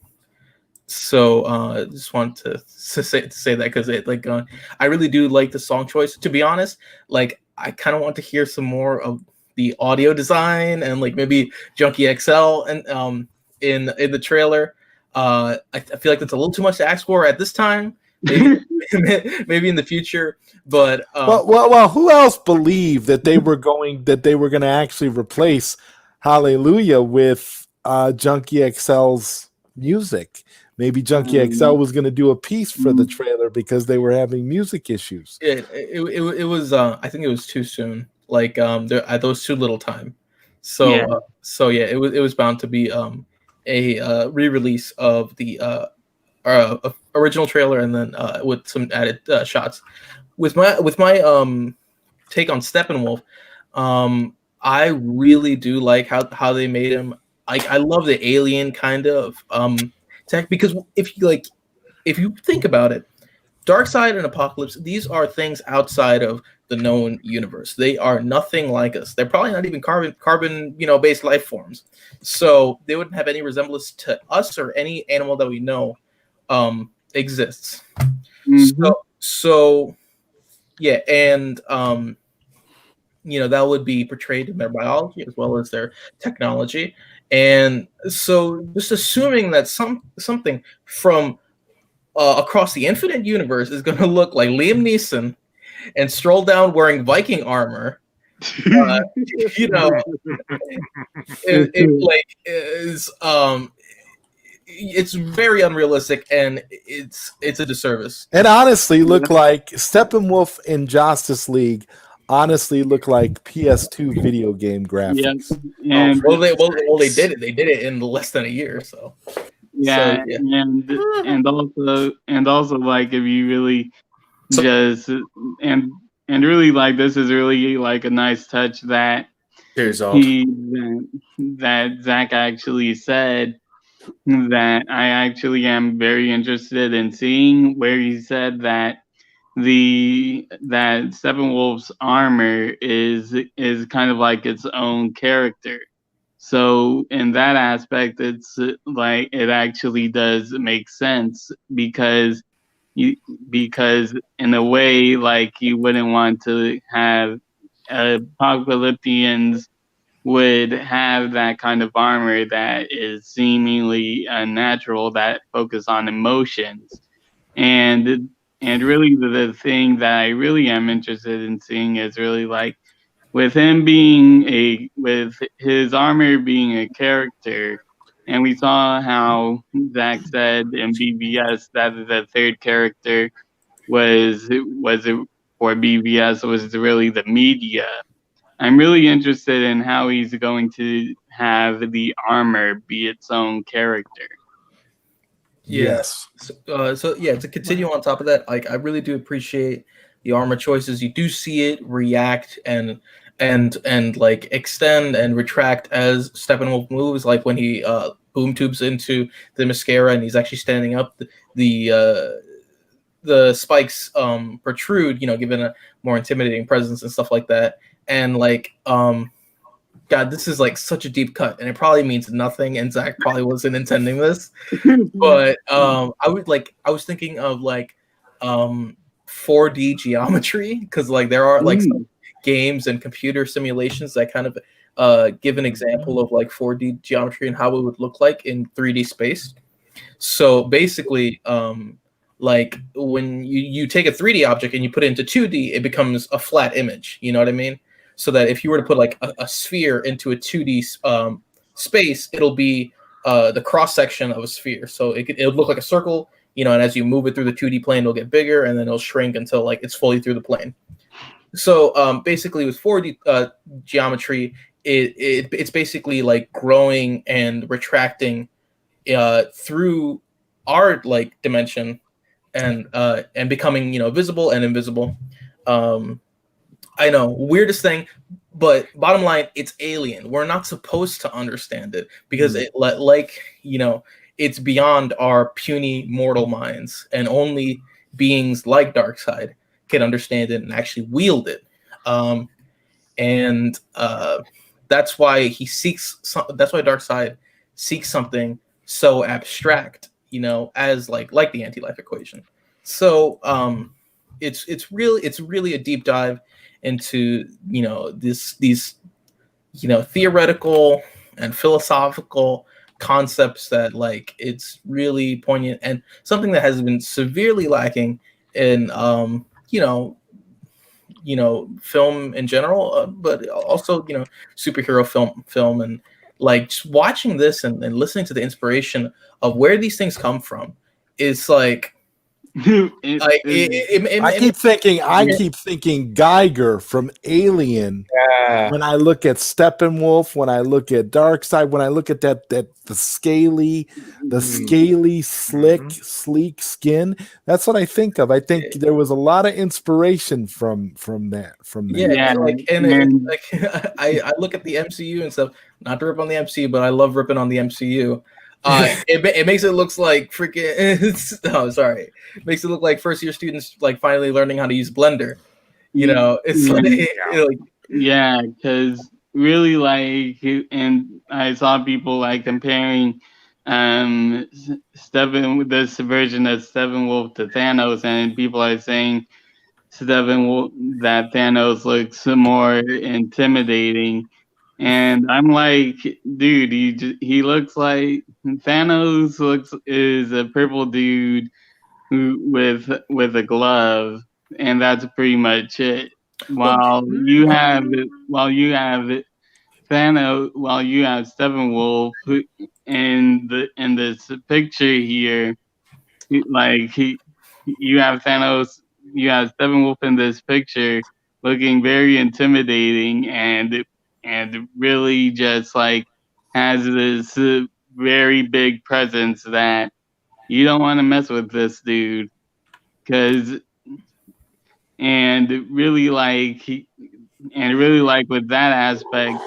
So I just want to say that, because I really do like the song choice. To be honest, like, I kind of want to hear some more of the audio design and like maybe Junkie XL and in the trailer. I feel like that's a little too much to ask for at this time. Maybe, maybe in the future, but well, who else believed that they were going to actually replace Hallelujah with Junkie XL's music? Maybe Junkie XL was going to do a piece for the trailer because they were having music issues. It was I think it was too soon. Like there was too little time. So yeah. It was bound to be a re-release of the original trailer, and then with some added shots. With my take on Steppenwolf, I really do like how they made him. I love the alien kind of tech, because if you think about it, Darkseid and Apocalypse, these are things outside of the known universe. They are nothing like us. They're probably not even carbon based life forms. So they wouldn't have any resemblance to us or any animal that we know exists. Mm-hmm. So yeah, and that would be portrayed in their biology as well as their technology. And so just assuming that something from across the infinite universe is going to look like Liam Neeson and stroll down wearing Viking armor, it's very unrealistic, and it's a disservice. And honestly, look like Steppenwolf in Justice League. Honestly, look like PS2 video game graphics. Yeah. And they did it. They did it in less than a year. So yeah, so, yeah. and also like, if you really just and really like, this is really like a nice touch that that Zack actually said, that I actually am very interested in seeing, where he said that that Steppenwolf's armor is kind of like its own character. So in that aspect, it's like, it actually does make sense, because because in a way, like, you wouldn't want to have apocalyptians would have that kind of armor that is seemingly unnatural, that focus on emotions. And really the thing that I really am interested in seeing is really like with his armor being a character, and we saw how Zach said in BVS that the third character was for BVS was really the media. I'm really interested in how he's going to have the armor be its own character. Yeah. Yes. So yeah, to continue on top of that, like I really do appreciate the armor choices. You do see it react and like extend and retract as Steppenwolf moves, like when he boom tubes into the mascara and he's actually standing up. The spikes protrude, giving a more intimidating presence and stuff like that. And like God, this is like such a deep cut, and it probably means nothing. And Zach probably wasn't intending this, but I was thinking of like 4D geometry, because like there are like some games and computer simulations that kind of give an example of like 4D geometry and how it would look like in 3D space. So basically, like when you take a 3D object and you put it into 2D, it becomes a flat image. You know what I mean? So that if you were to put like a sphere into a 2D space, it'll be the cross section of a sphere. So it'll look like a circle, and as you move it through the 2D plane, it'll get bigger, and then it'll shrink until like it's fully through the plane. So basically, with 4D geometry, it's basically like growing and retracting through our like dimension and becoming visible and invisible. I know, weirdest thing, but bottom line, it's alien. We're not supposed to understand it because it's beyond our puny mortal minds, and only beings like Darkseid can understand it and actually wield it. And that's why that's why Darkseid seeks something so abstract, as like the anti-life equation. So it's really a deep dive into these theoretical and philosophical concepts that like it's really poignant, and something that has been severely lacking in film in general, but also superhero film, and like just watching this and listening to the inspiration of where these things come from is like I keep thinking Geiger from Alien. Yeah. When I look at Steppenwolf, when I look at Darkseid, when I look at the scaly, sleek skin, that's what I think of. I think there was a lot of inspiration from that. Yeah, I look at the MCU and stuff. Not to rip on the MCU, but I love ripping on the MCU. It makes it looks like freaking. Oh, sorry. It makes it look like first year students like finally learning how to use Blender. It's yeah, because really like, and I saw people like comparing this version of Steppenwolf to Thanos, and people are saying that Thanos looks more intimidating. And I'm like, dude, he looks like Thanos is a purple dude with a glove, and that's pretty much it. While you have Steppenwolf in this picture here, you have Thanos, you have Steppenwolf in this picture looking very intimidating and really just like has this very big presence that you don't want to mess with this dude, really like with that aspect,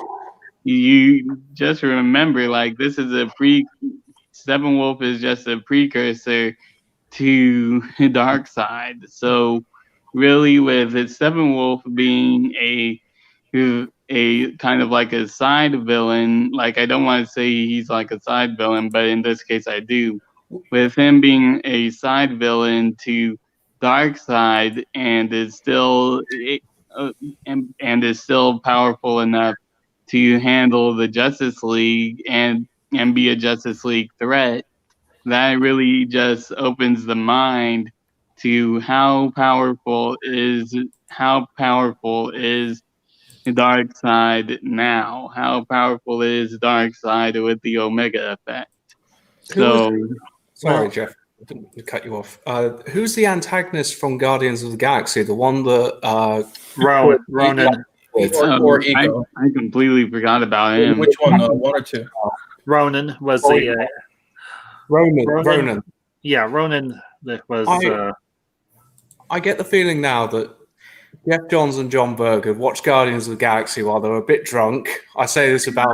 you just remember like this is Steppenwolf is just a precursor to Darkseid. So really, with Steppenwolf being a kind of like a side villain, like I don't want to say he's like a side villain, but in this case I do. with him being a side villain to Darkseid and is still and is still powerful enough to handle the Justice League and be a Justice League threat, that really just opens the mind to how powerful is Darkseid now? How powerful is Darkseid with the Omega effect? So, Sorry, Jeff, I didn't mean to cut you off. Who's the antagonist from Guardians of the Galaxy? The one that Ronan. Or Ego. I completely forgot about him. Which one? One or two? Ronan was the Ronan. yeah, Ronan that was I get the feeling now that Jeff Johns and John Berger watched Guardians of the Galaxy while they were a bit drunk. I say this about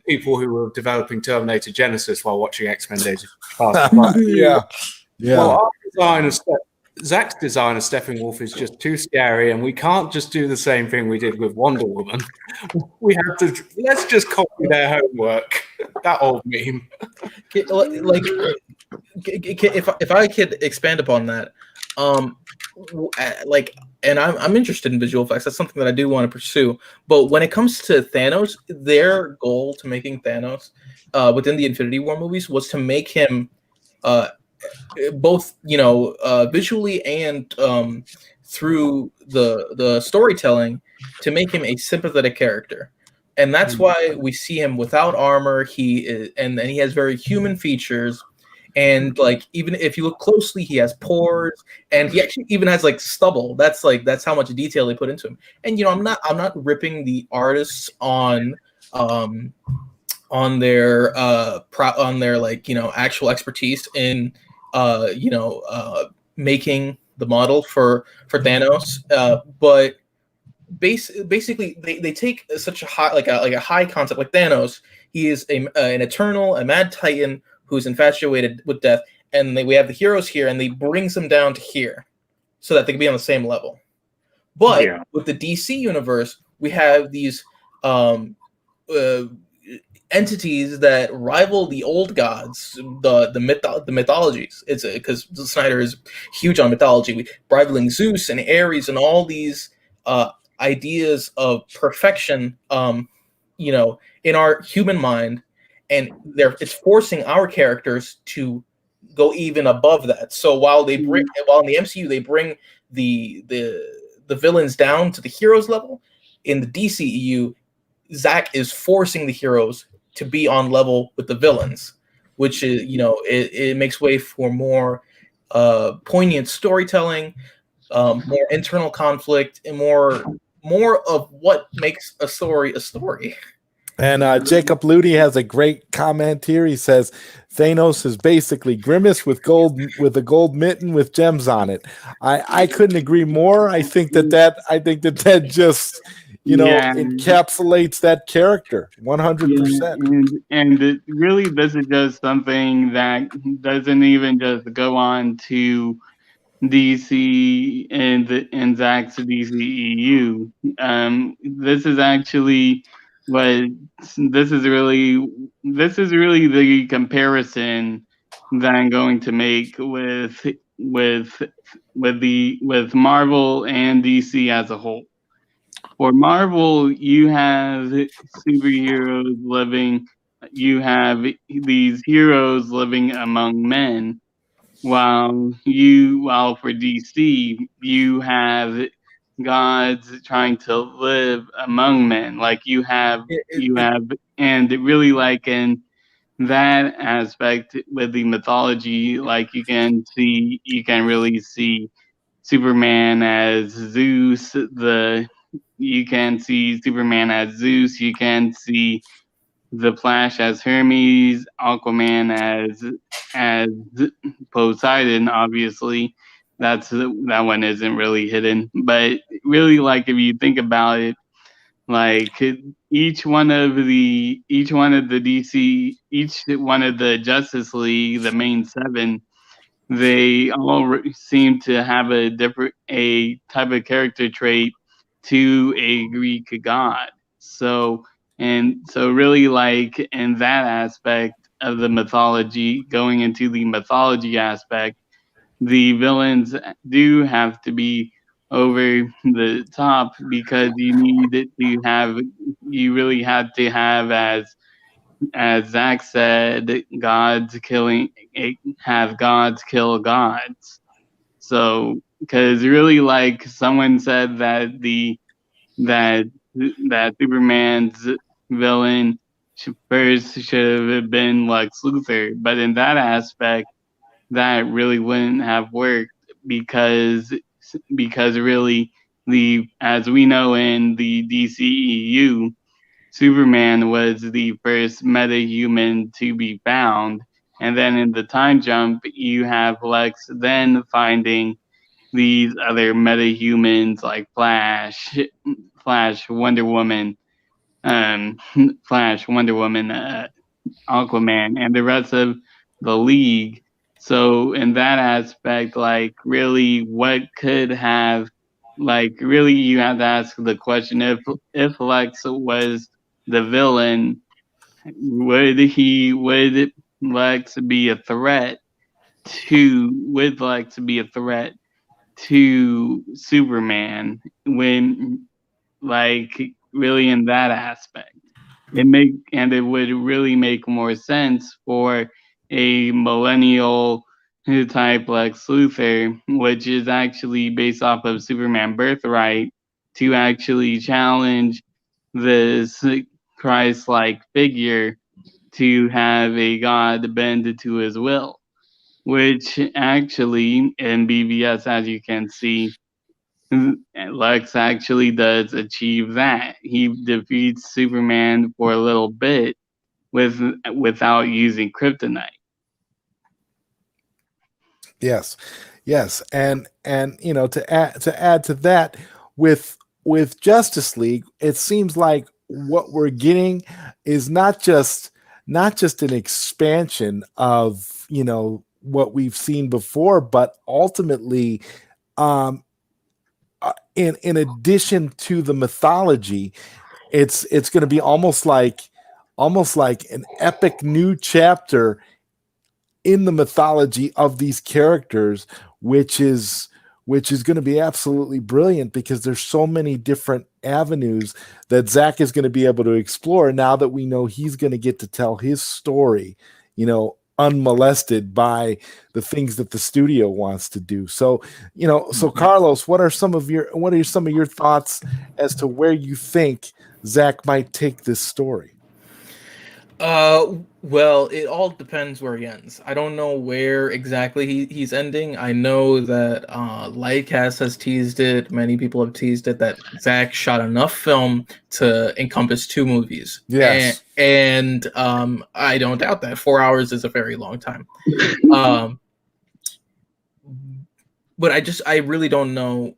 people who were developing Terminator Genesis while watching X-Men Days of Past. Yeah. Well, our design of Zack's design of Steppenwolf is just too scary, and we can't just do the same thing we did with Wonder Woman. Let's just copy their homework. That old meme. Like, if I could expand upon that, like, and I'm interested in visual effects. That's something that I do want to pursue. But when it comes to Thanos, their goal to making Thanos within the Infinity War movies was to make him both, visually and through the storytelling, to make him a sympathetic character. And that's why we see him without armor. And he has very human features. And like, even if you look closely, he has pores, and he actually even has like stubble. That's how much detail they put into him. And I'm not ripping the artists on their like, actual expertise in making the model for Thanos, but basically they take such a high concept like Thanos. He is an eternal, a mad titan who's infatuated with death, and we have the heroes here, and they brings them down to here so that they can be on the same level. But with the DC universe, we have these entities that rival the old gods, the mythologies. It's because Snyder is huge on mythology, rivaling Zeus and Ares and all these ideas of perfection, in our human mind. And it's forcing our characters to go even above that. So while in the MCU they bring the villains down to the heroes level, in the DCEU, Zack is forcing the heroes to be on level with the villains, which is it makes way for more poignant storytelling, more internal conflict, and more of what makes a story a story. And Jacob Ludi has a great comment here. He says Thanos is basically Grimace with a gold mitten with gems on it. I couldn't agree more. I think that just encapsulates that character 100%. And really, this is just something that doesn't even just go on to DC and Zack's DCEU. This is actually this is really the comparison that I'm going to make with Marvel and DC as a whole. For Marvel, you have superheroes living, you have these heroes living among men, while for DC, you have gods trying to live among men. Like and really, like, in that aspect with the mythology, like you can really see Superman as Zeus. You can see Superman as Zeus. You can see the Flash as Hermes, Aquaman as Poseidon. Obviously, that one isn't really hidden, but really, like, if you think about it, like each one of the Justice League, the main seven, they all seem to have a type of character trait to a Greek god. So really, like, in that aspect, the mythology, going into the mythology aspect, the villains do have to be over the top because you really had to have, as Zach said, have gods kill gods. So, because really, like someone said that that Superman's villain first should have been Lex Luthor, but in that aspect, that really wouldn't have worked because really as we know in the DCEU, Superman was the first metahuman to be found, and then in the time jump, you have Lex then finding these other metahumans like Flash, Wonder Woman, um, Flash, Wonder Woman, Aquaman, and the rest of the league. So in that aspect, like really, what could have, like really, you have to ask the question: if Lex was the villain, would Lex be a threat would Lex be a threat to Superman when, like, really in that aspect? It would really make more sense for a millennial type Lex Luthor, which is actually based off of Superman Birthright, to actually challenge this Christ-like figure to have a god bend to his will, which actually in BVS, as you can see, Lex actually does achieve that. He defeats Superman for a little bit without using kryptonite. Yes, yes, and to add to that, with Justice League, it seems like what we're getting is not just an expansion of what we've seen before, but ultimately, in addition to the mythology, it's going to be almost like an epic new chapter in the mythology of these characters, which is going to be absolutely brilliant because there's so many different avenues that Zack is going to be able to explore now that we know he's going to get to tell his story, unmolested by the things that the studio wants to do. So, Carlos, what are some of your thoughts as to where you think Zack might take this story? Well, it all depends where he ends. I don't know where exactly he's ending. I know that Lycast has teased it. Many people have teased it that Zack shot enough film to encompass 2 movies. Yes, and I don't doubt that. 4 hours is a very long time. But I really don't know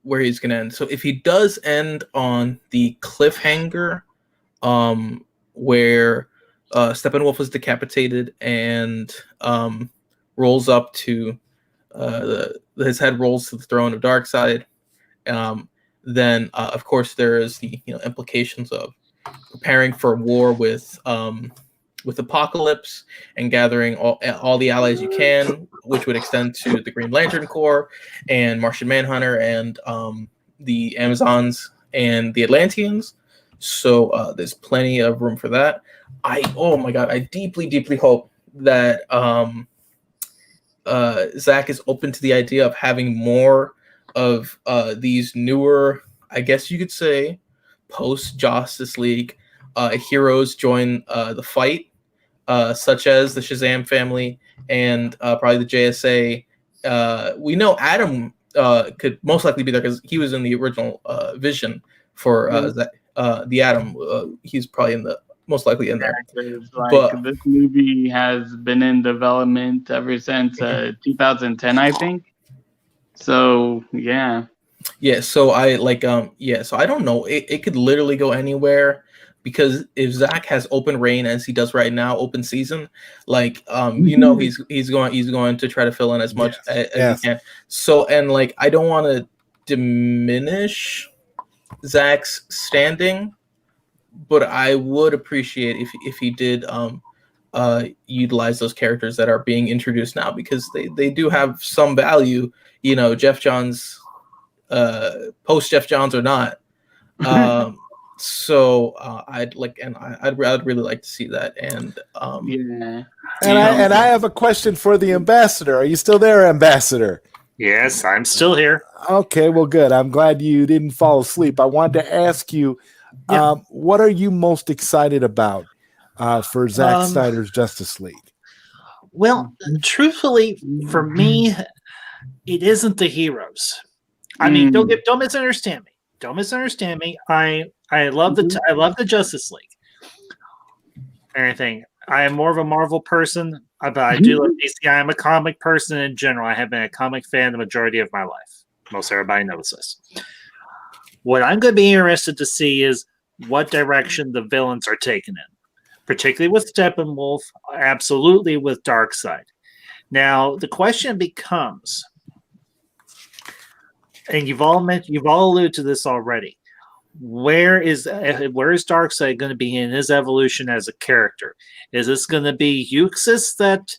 where he's gonna end. So if he does end on the cliffhanger, where Steppenwolf is decapitated and rolls up to his head rolls to the throne of Darkseid. Then of course there is the implications of preparing for war with Apocalypse and gathering all the allies you can, which would extend to the Green Lantern Corps and Martian Manhunter and the Amazons and the Atlanteans. So there's plenty of room for that. Oh my god, I deeply, deeply hope that Zack is open to the idea of having more of these newer, I guess you could say, post Justice League heroes join the fight, such as the Shazam family and probably the JSA. We know Adam could most likely be there because he was in the original Vision for the Atom. He's probably most likely in there. Like, this movie has been in development ever since 2010, I think. So yeah. So I so I don't know. It could literally go anywhere, because if Zack has open reign as he does right now, open season, he's going to try to fill in as much as he can. So, and I don't want to diminish Zack's standing, but I would appreciate if he did utilize those characters that are being introduced now, because they do have some value. You know, Jeff Johns, post Jeff Johns or not. So I'd really like to see that. And Yeah. And I have a question for the ambassador. Are you still there, ambassador? Yes, I'm still here. Okay, well, good. I'm glad you didn't fall asleep. I wanted to ask you, what are you most excited about for Zack Snyder's Justice League? Well, truthfully, for me, it isn't the heroes. I mean, don't misunderstand me. Don't misunderstand me. I love the Justice League. Anything. I am more of a Marvel person, but I do love DC. I am a comic person in general. I have been a comic fan the majority of my life. Most everybody knows this. What I'm going to be interested to see is what direction the villains are taken in, particularly with Steppenwolf, absolutely with Darkseid. Now, the question becomes, and you've all alluded to this already, where is Darkseid going to be in his evolution as a character? Is this going to be Euxis that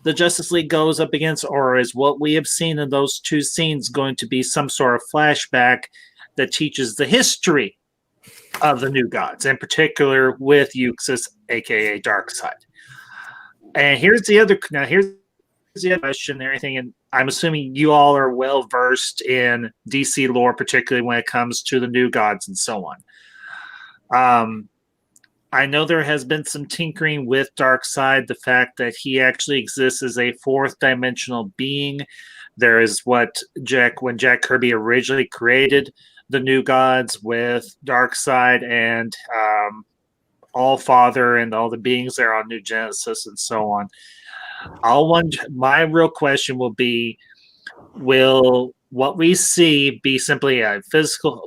the Justice League goes up against, or is what we have seen in those two scenes going to be some sort of flashback that teaches the history of the new gods, in particular with Euxis, aka Darkseid? And here's the other question and everything, and I'm assuming you all are well versed in DC lore, particularly when it comes to the new gods and so on. I know there has been some tinkering with Darkseid, the fact that he actually exists as a fourth dimensional being. There is when Jack Kirby originally created the new gods with Darkseid and All-Father and all the beings there on New Genesis and so on. My real question will be, will what we see be simply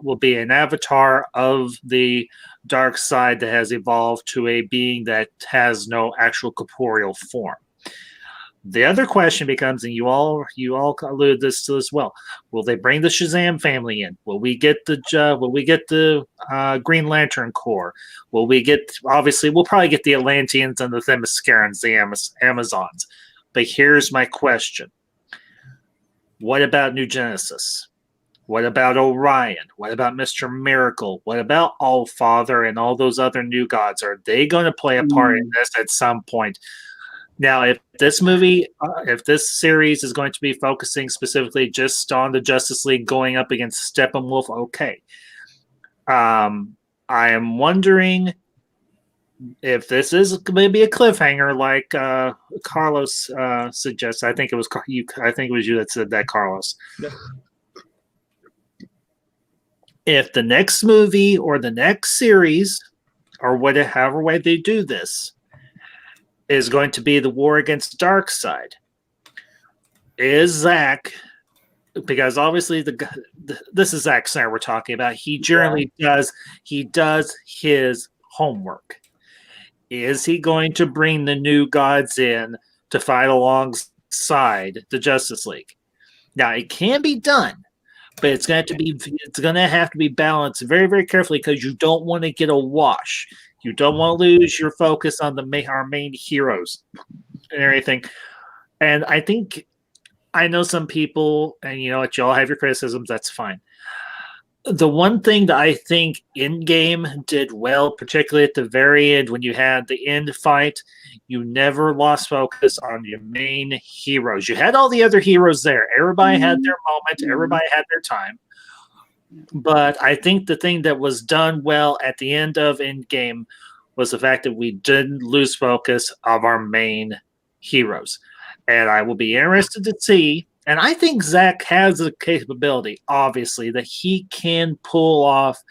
will be an avatar of the Darkseid that has evolved to a being that has no actual corporeal form? The other question becomes, and you all alluded this to as well, will they bring the Shazam family in? Will we get the Green Lantern Corps? We'll probably get the Atlanteans and the Themyscirans, the Amazons. But here's my question. What about New Genesis? What about Orion? What about Mr. Miracle? What about All-Father and all those other new gods? Are they going to play a part in this at some point? Now, if this series is going to be focusing specifically just on the Justice League going up against Steppenwolf, okay. I am wondering if this is maybe a cliffhanger, like Carlos suggests. I think it was you that said that, Carlos. Yeah. If the next movie or the next series, or however way they do this, is going to be the war against Darkseid, is Zack, because obviously this is Zack Snyder we're talking about. He generally does his homework. Is he going to bring the new gods in to fight alongside the Justice League? Now, it can be done, but it's going to have to be balanced very, very carefully, because you don't want to get a wash. You don't want to lose your focus on our main heroes and everything. And I know some people, and you know what, you all have your criticisms, that's fine. The one thing that I think in-game did well, particularly at the very end when you had the end fight, you never lost focus on your main heroes. You had all the other heroes there. Everybody had their moment. Everybody had their time. But I think the thing that was done well at the end of Endgame was the fact that we didn't lose focus of our main heroes. And I will be interested to see, and I think Zack has the capability, obviously, that he can pull off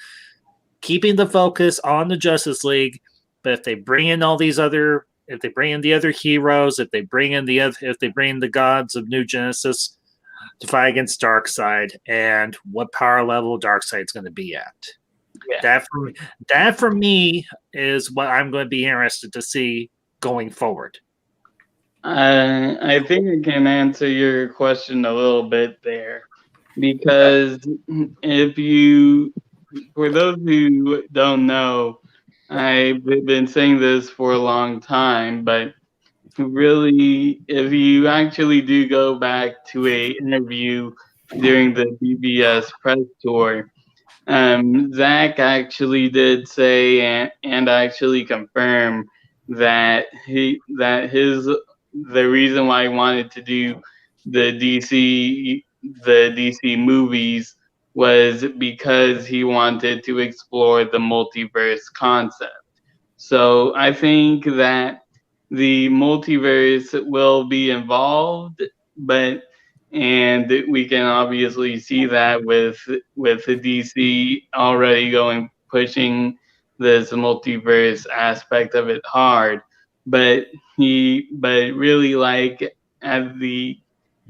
keeping the focus on the Justice League. But if they bring in the other heroes, if they bring in the gods of New Genesis to fight against Darkseid, and what power level Darkseid's going to be at. Yeah. That for me is what I'm going to be interested to see going forward. I think I can answer your question a little bit there, because for those who don't know, I've been saying this for a long time, but really, if you actually do go back to a interview during the BBS press tour, Zach actually did say and actually confirm that the reason why he wanted to do the DC movies was because he wanted to explore the multiverse concept. So I think that the multiverse will be involved, but and we can obviously see that with the DC already pushing this multiverse aspect of it hard. But really like at the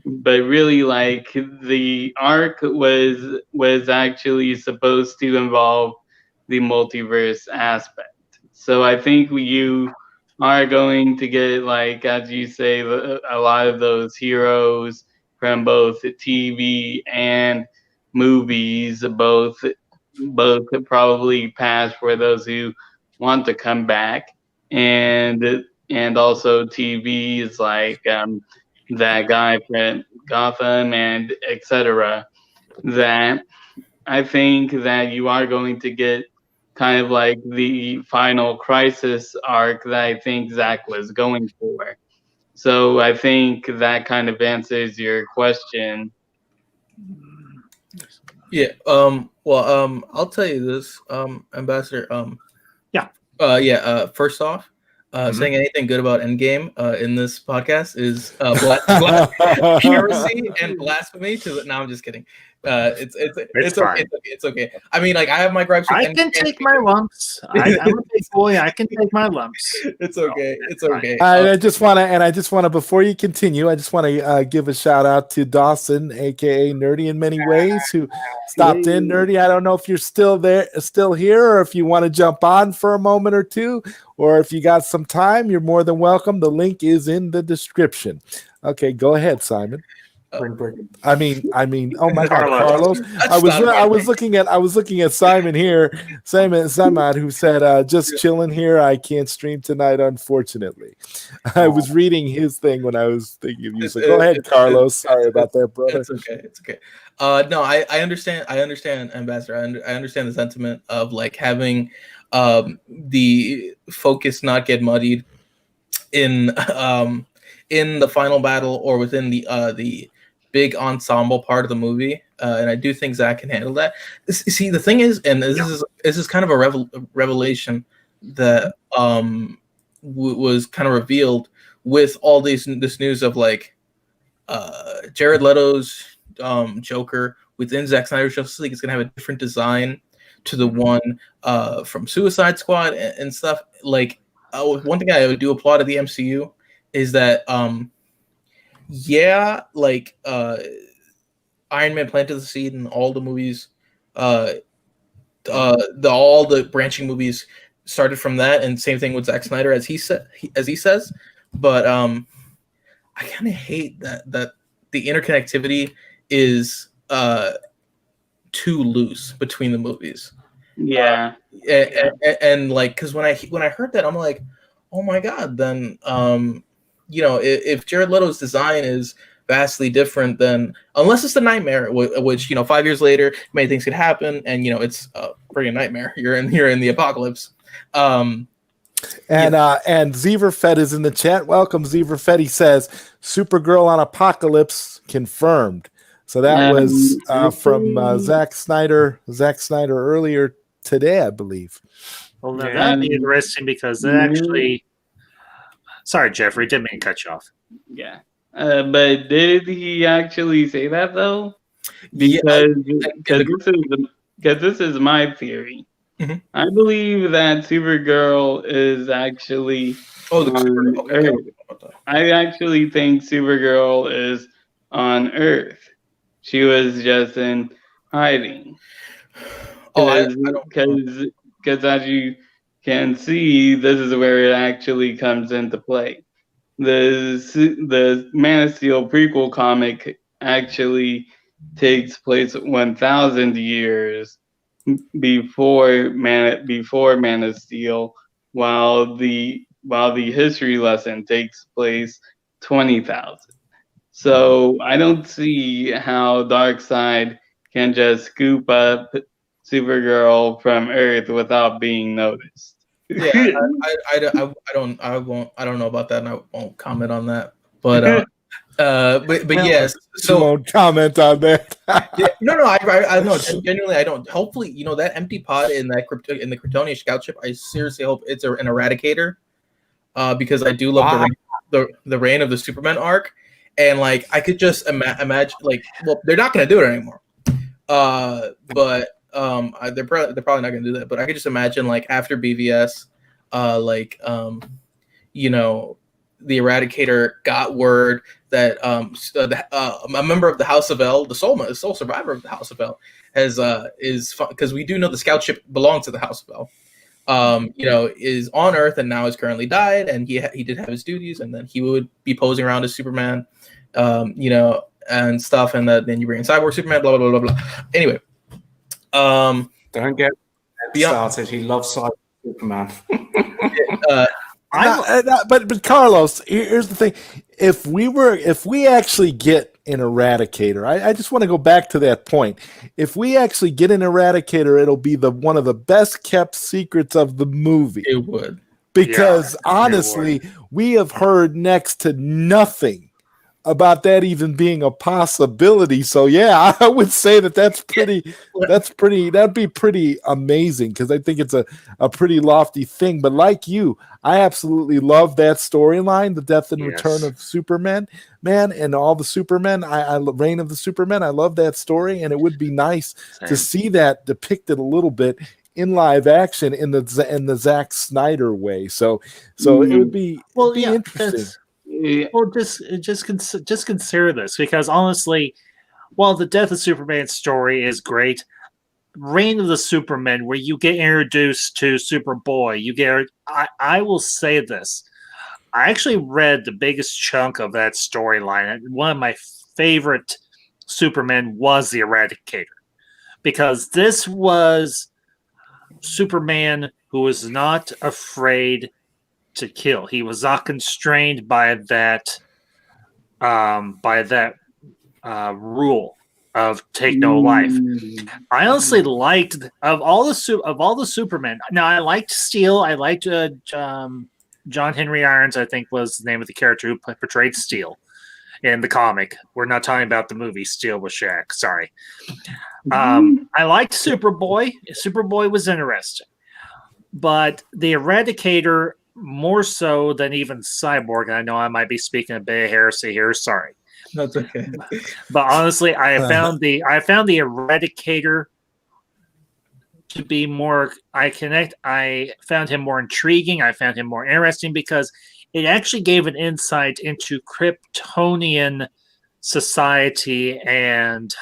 but really like the arc was actually supposed to involve the multiverse aspect. So I think you are going to get, like as you say, a lot of those heroes from both TV and movies, both probably past for those who want to come back, and also TV is like that guy from Gotham and etc. That I think that you are going to get kind of like the final crisis arc that I think Zach was going for. So I think that kind of answers your question. Yeah. Well. I'll tell you this, Ambassador. Yeah. First off, Mhm. saying anything good about Endgame in this podcast is heresy and blasphemy. No, I'm just kidding. It's fine. okay. It's okay. I mean, like I have my gripes. With I can take my lumps. I'm a big boy. I can take my lumps. It's okay. It's okay. I just want to, before you continue, I just want to give a shout out to Dawson, aka Nerdy in Many Ways, who stopped in. Nerdy, I don't know if you're still here, or if you want to jump on for a moment or two, or if you got some time, you're more than welcome. The link is in the description. Okay, go ahead, Simon. I mean, oh my God, Carlos! I was looking at Simon here, Simon, who said, "Just chilling here. I can't stream tonight, unfortunately." I was reading his thing when I was thinking of you. So go ahead, Carlos. Sorry about that, brother. It's okay. It's okay. No, I understand. I understand, Ambassador. I understand the sentiment of like having the focus not get muddied in the final battle or within the big ensemble part of the movie, and I do think Zach can handle that. See, the thing is, and this is kind of a revelation that was kind of revealed with all this news of like Jared Leto's Joker within Zack Snyder's Justice League is going to have a different design to the one from Suicide Squad and stuff. Like one thing I do applaud at the MCU is that Iron Man planted the seed in all the movies. All the branching movies started from that, and same thing with Zack Snyder, as he says. But I kind of hate that the interconnectivity is too loose between the movies. Yeah, and like, because when I heard that, I'm like, oh my God, then if Jared Leto's design is vastly different than, unless it's the Nightmare, which 5 years later many things could happen, and it's a friggin' nightmare. You're in the apocalypse. And Zeverfed is in the chat. Welcome, Zeverfed. He says Supergirl on Apocalypse confirmed. So that was from Zack Snyder earlier today, I believe. Well, now that'd be interesting because actually. Sorry, Jeffrey, didn't mean to cut you off. Yeah. But did he actually say that though? Because this is my theory. Mm-hmm. I believe that Supergirl is actually on Earth. I actually think Supergirl is on Earth. She was just in hiding. Because as you can see, this is where it actually comes into play. The Man of Steel prequel comic actually takes place 1,000 years before Man of Steel, while the history lesson takes place 20,000. So I don't see how Darkseid can just scoop up Supergirl from Earth without being noticed. Yeah, I don't know about that, and I won't comment on that. But but yes. You So won't comment on that. yeah, no, I know. Genuinely, I don't. Hopefully, that empty pod in the Kryptonian scout ship. I seriously hope it's an Eradicator, because I do love the reign of the Superman arc, and like I could just imagine, like, well, they're not gonna do it anymore. But they're probably not gonna do that. But I could just imagine, like, after BVS, the Eradicator got word that a member of the House of L, the sole survivor of the House of L, is because we do know the scout ship belongs to the House of L. Is on Earth and now has currently died, and he did have his duties, and then he would be posing around as Superman, and stuff, and then you bring in Cyborg Superman, blah blah blah blah blah. Anyway, don't get started. He loves Cyborg Superman. But Carlos, here's the thing: if we actually get an Eradicator, I just want to go back to that point. If we actually get an Eradicator, it'll be one of the best kept secrets of the movie. It would, because honestly, we have heard next to nothing about that even being a possibility. So yeah, I would say that'd be pretty amazing, because I think it's a pretty lofty thing. But like you, I absolutely love that storyline, the death and return of Superman, man, and all the Supermen. I Reign of the Supermen. I love that story, and it would be nice to see that depicted a little bit in live action in the Zack Snyder way. So it would be interesting. Well, just consider this, because honestly, while the death of Superman story is great, Reign of the Supermen, where you get introduced to Superboy, I will say this. I actually read the biggest chunk of that storyline, and one of my favorite Supermen was the Eradicator, because this was Superman who was not afraid to kill. He was not constrained by that rule of take no life. I honestly liked of all the Supermen. Now I liked Steel. I liked John Henry Irons, I think was the name of the character who portrayed Steel in the comic. We're not talking about the movie Steel with Shaq. Sorry. I liked Superboy. Superboy was interesting, but the Eradicator, more so than even Cyborg. I know I might be speaking a bit of heresy here. Sorry. That's okay. But honestly, I found the Eradicator to be more. I found him more intriguing. I found him more interesting, because it actually gave an insight into Kryptonian society and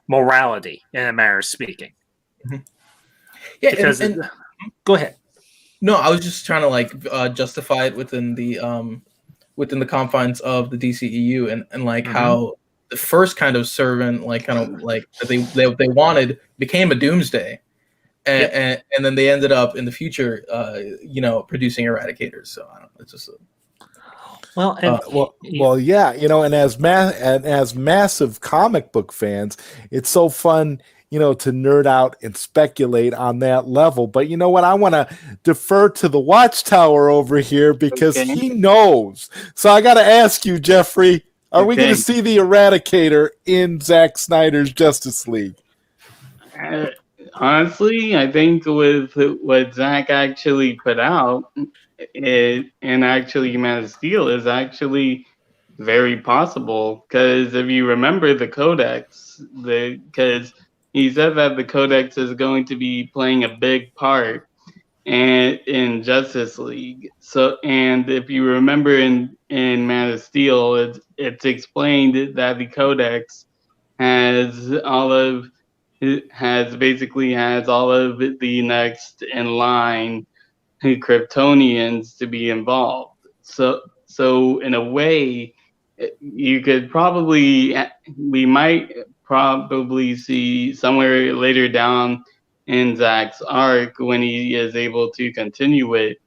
morality, in a manner of speaking. Mm-hmm. Yeah, because go ahead. No, I was just trying to justify it within the confines of the DCEU, and like how the first kind of servant, that they wanted, became a Doomsday, and then they ended up in the future, producing Eradicators. So I don't know, it's just yeah, and as massive comic book fans, it's so fun, to nerd out and speculate on that level. But you know what? I want to defer to the Watchtower over here, because he knows. So I got to ask you, Jeffrey, are we going to see the Eradicator in Zack Snyder's Justice League? Honestly, I think with what Zack actually put out, and actually Man of Steel is actually very possible, because if you remember the Codex, because he said that the Codex is going to be playing a big part in Justice League. So, and if you remember in Man of Steel, it's explained that the Codex has all of the next in line Kryptonians to be involved. So in a way, we might probably see somewhere later down in Zack's arc when he is able to continue it,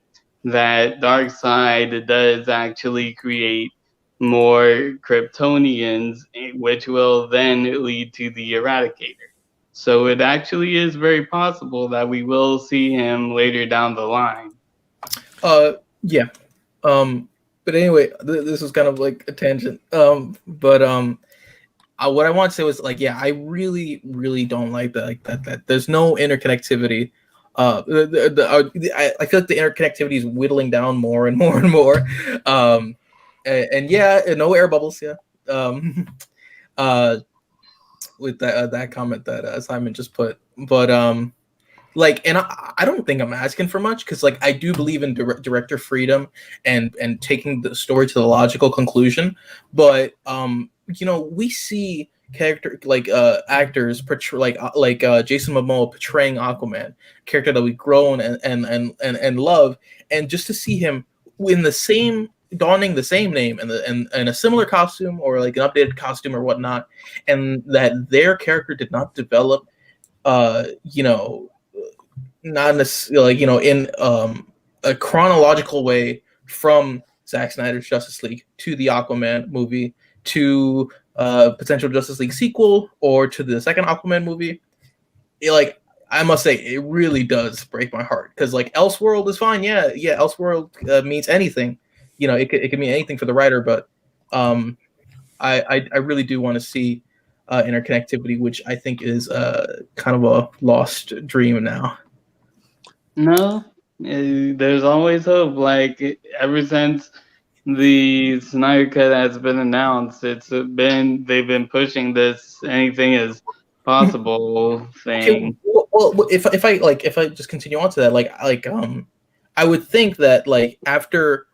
that Darkseid does actually create more Kryptonians, which will then lead to the Eradicator. So it actually is very possible that we will see him later down the line. Yeah. But anyway, this was kind of like a tangent. What I want to say was like, yeah, I really, really don't like that. Like that there's no interconnectivity. I feel like the interconnectivity is whittling down more and more and more. And yeah, no air bubbles. Yeah. With that comment that Simon just put, but like, and I don't think I'm asking for much, because like I do believe in director freedom and taking the story to the logical conclusion, but you know, we see character like actors portray like Jason Momoa portraying Aquaman, character that we've grown and love, and just to see him in the same donning the same name and a similar costume, or like an updated costume or whatnot, and that their character did not develop you know, not necessarily like, you know, in a chronological way from Zack Snyder's Justice League to the Aquaman movie to potential Justice League sequel or to the second Aquaman movie. Like, I must say, it really does break my heart, because like Elseworld is fine, yeah, Elseworld means anything, you know, it could mean anything for the writer, but I really do want to see interconnectivity, which I think is kind of a lost dream now. No, there's always hope. Like, ever since the Snyder Cut has been announced, they've been pushing this anything is possible thing. Okay, well, if I just continue on to that, I would think that like after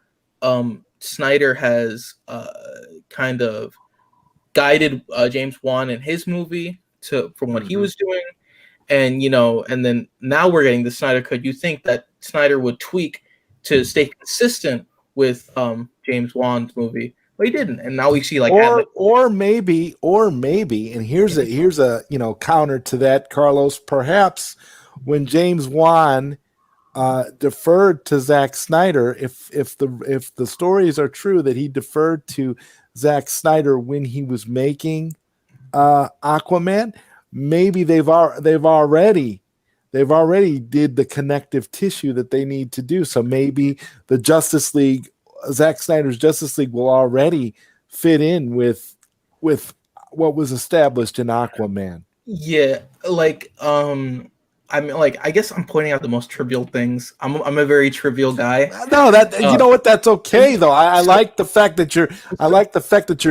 Snyder has kind of guided James Wan in his movie from what he was doing, and you know, and then now we're getting the Snyder Cut. You think that Snyder would tweak to stay consistent with James Wan's movie, but he didn't, and now we see like or maybe, and here's a you know, counter to that, Carlos. Perhaps when James Wan deferred to Zack Snyder, if the stories are true that he deferred to Zack Snyder when he was making Aquaman, maybe they've already did the connective tissue that they need to do. So maybe the Justice League, Zack Snyder's Justice League, will already fit in with what was established in Aquaman. Yeah, like I mean, like, I guess I'm pointing out the most trivial things. I'm a very trivial guy. No, that you know what? That's okay though. I like the fact that you're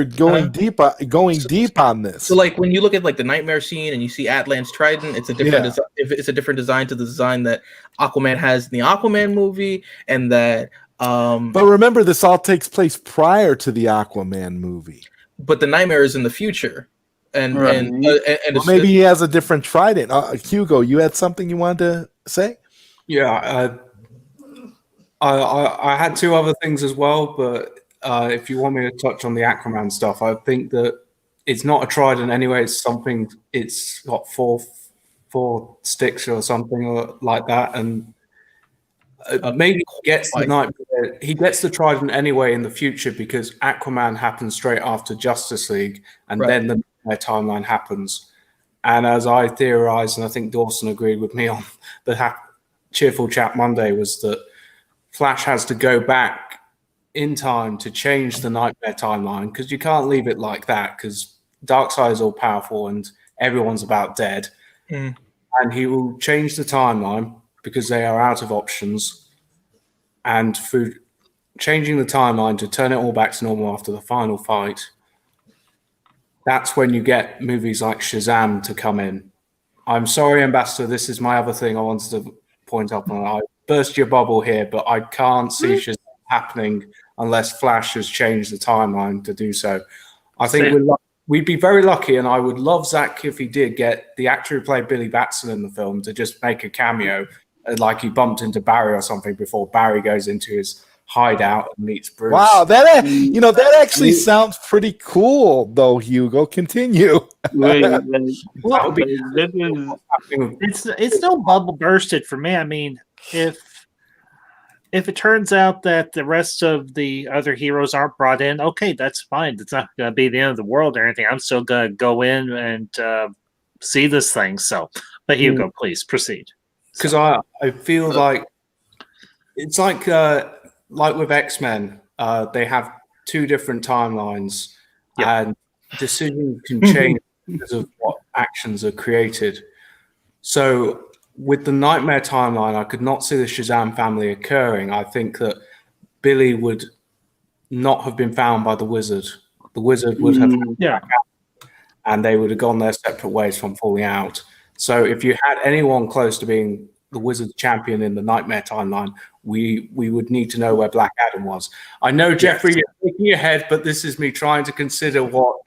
going deep on this. So, like, when you look at like the nightmare scene and you see Atlan's trident, it's a different it's a different design to the design that Aquaman has in the Aquaman movie, and that. But remember, this all takes place prior to the Aquaman movie. But the nightmare is in the future. And well, maybe he has a different trident. Hugo, you had something you wanted to say? Yeah, I had two other things as well, but if you want me to touch on the Aquaman stuff, I think that it's not a trident anyway. It's something. It's got four sticks or something like that, and maybe he gets the trident anyway in the future, because Aquaman happens straight after Justice League, and then the timeline happens. And as I theorized, and I think Dawson agreed with me on the Cheerful Chat Monday, was that Flash has to go back in time to change the Nightmare timeline, because you can't leave it like that, because Darkseid is all powerful and everyone's about dead. And he will change the timeline because they are out of options, and through changing the timeline to turn it all back to normal after the final fight, that's when you get movies like Shazam to come in. I'm sorry, Ambassador, this is my other thing I wanted to point up on. I burst your bubble here, but I can't see Shazam happening unless Flash has changed the timeline to do so. I think we'd be very lucky, and I would love Zack if he did get the actor who played Billy Batson in the film to just make a cameo, like he bumped into Barry or something before Barry goes into his hideout and meets Bruce. Wow, that actually sounds pretty cool, though. Hugo, continue. Wait, Well, this is It's no bubble bursted for me. I mean, if it turns out that the rest of the other heroes aren't brought in, okay, that's fine. It's not going to be the end of the world or anything. I'm still going to go in and see this thing. So, but Hugo, please proceed. Because I feel like it's like with X-Men, they have two different timelines, and decisions can change because of what actions are created. So with the Nightmare timeline, I could not see the Shazam family occurring. I think that Billy would not have been found by the Wizard. The Wizard would have and they would have gone their separate ways from falling out. So if you had anyone close to being the Wizard's champion in the Nightmare timeline, we would need to know where Black Adam was. I know, Jeffrey, you're shaking your head, but this is me trying to consider what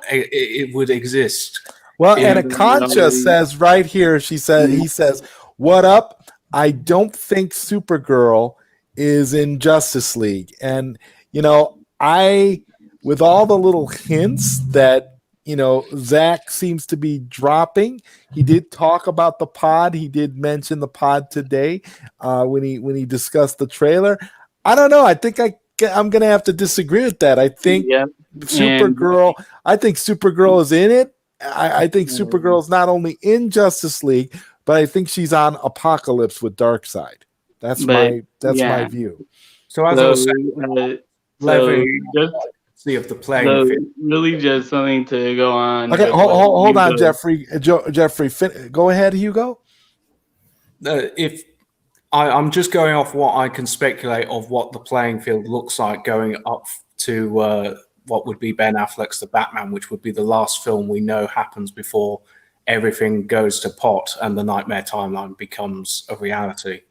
it would exist. Well, and Akancha says right here, he says, "What up? I don't think Supergirl is in Justice League." And, with all the little hints that, Zack seems to be dropping, he did talk about the pod. He did mention the pod today when he discussed the trailer. I don't know. I think I'm going to have to disagree with that. I think Supergirl is in it. I think Supergirl is not only in Justice League, but I think she's on Apocalypse with Darkseid. That's my view. So as I was saying, see if the playing field. Really just something to go on. Okay, hold on, Jeffrey. Jeffrey, go ahead, Hugo. If I'm just going off what I can speculate of what the playing field looks like going up to what would be Ben Affleck's The Batman, which would be the last film we know happens before everything goes to pot and the Nightmare timeline becomes a reality.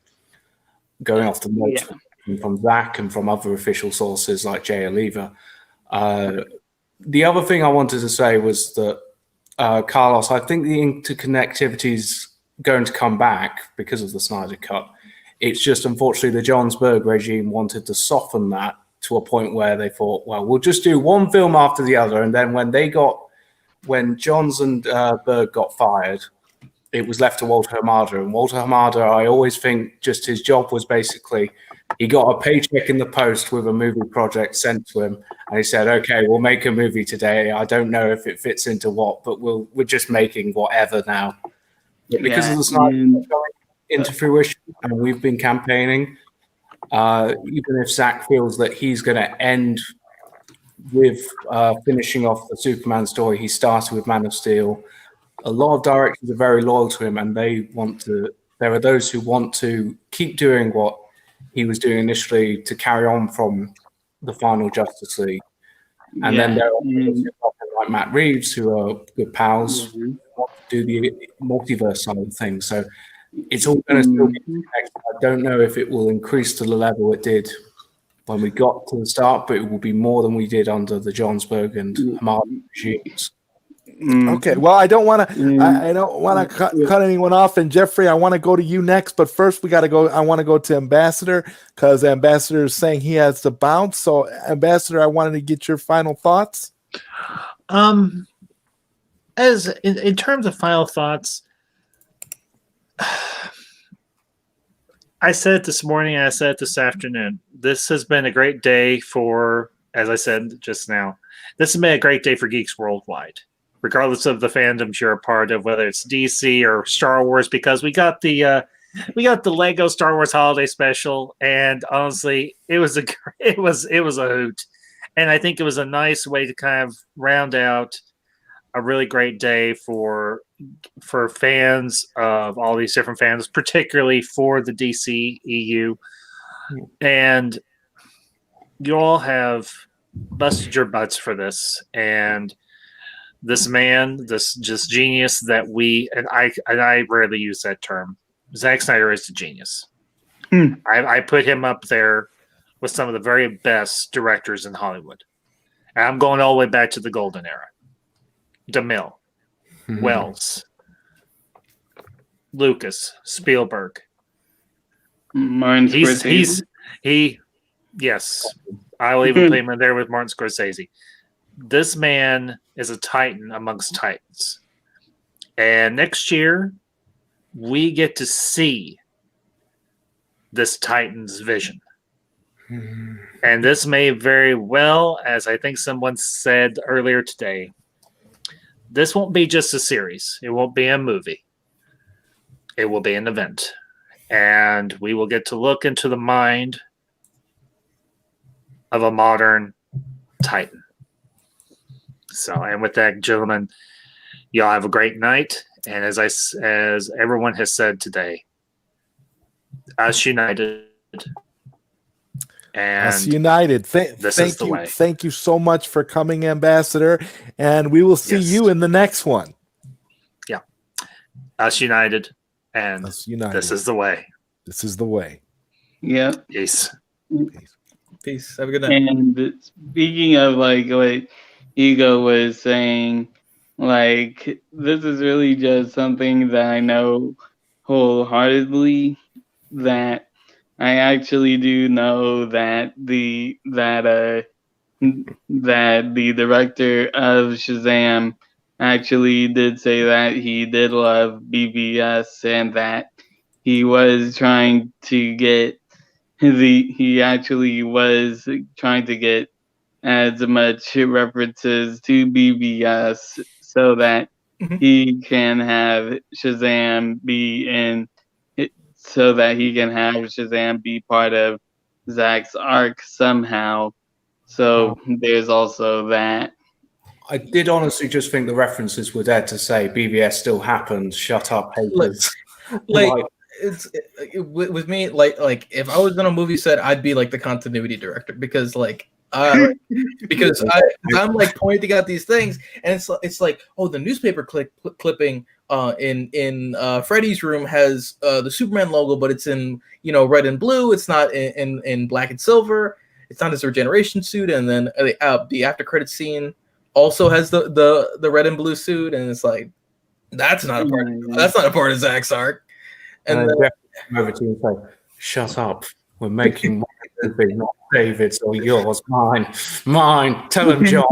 Going off the notes from Zack and from other official sources like Jay Oliva. The other thing I wanted to say was that, Carlos, I think the interconnectivity is going to come back because of the Snyder Cut. It's just, unfortunately, the Johnsburg regime wanted to soften that to a point where they thought, well, we'll just do one film after the other. And then when Johns and Berg got fired, it was left to Walter Hamada. And Walter Hamada, I always think just his job was basically, he got a paycheck in the post with a movie project sent to him. And he said, okay, we'll make a movie today. I don't know if it fits into what, but we're just making whatever now. But because of the Snyder going into fruition, and we've been campaigning, even if Zack feels that he's going to end with finishing off the Superman story he started with Man of Steel, a lot of directors are very loyal to him, and there are those who want to keep doing what he was doing initially to carry on from the final Justice League. And then there are those like Matt Reeves, who are good pals, who want to do the multiverse side of things. So it's all going to still be connected. I don't know if it will increase to the level it did when we got to the start, but it will be more than we did under the Johnsburg and Hamada regimes. Okay, well, I don't want to cut anyone off, and Jeffrey, I want to go to you next, but first we got to go. I want to go to Ambassador because Ambassador is saying he has to bounce. So, Ambassador, I wanted to get your final thoughts. As in terms of final thoughts, I said it this morning and I said it this afternoon. This has been a great day for, as I said just now, this has been a great day for geeks worldwide, regardless of the fandoms you're a part of, whether it's DC or Star Wars, because we got the Lego Star Wars Holiday Special, and honestly, it was a hoot, and I think it was a nice way to kind of round out a really great day for fans of all these different fans, particularly for the DC EU, and you all have busted your butts for this, and this man, this just genius that I rarely use that term. Zack Snyder is a genius. I put him up there with some of the very best directors in Hollywood. And I'm going all the way back to the golden era. DeMille, Wells, Lucas, Spielberg. Martin Scorsese. Yes, I will even put him in there with Martin Scorsese. This man is a titan amongst titans. And next year, we get to see this titan's vision. And this may very well, as I think someone said earlier today, this won't be just a series. It won't be a movie. It will be an event. And we will get to look into the mind of a modern titan. So, and with that, gentlemen, y'all have a great night. And as everyone has said today, us united. And us united. Thank you so much for coming, Ambassador. And we will see you in the next one. Yeah. Us united. And us united. This is the way. This is the way. Yeah. Peace. Peace. Have a good night. And speaking of like what Ego was saying, like this is really just something that I know wholeheartedly, that I actually do know that the director of Shazam actually did say that he did love BBS and that he was trying to get he actually was trying to get as much references to BBS so that he can have Shazam be in it, so that he can have Shazam be part of Zack's arc somehow. So there's also that. I did honestly just think the references were there to say BBS still happens. Shut up, haters. Like with me, like if I was in a movie set, I'd be like the continuity director because I'm like pointing out these things, and it's like, oh, the newspaper clipping in Freddy's room has the Superman logo, but it's in red and blue. It's not in black and silver. It's not his regeneration suit, and then the after credit scene also has the red and blue suit, and it's like that's not a part of Zack's arc. And then, over to you and say, "Shut up! We're making my movie, not David's or yours. Mine. Tell him, John."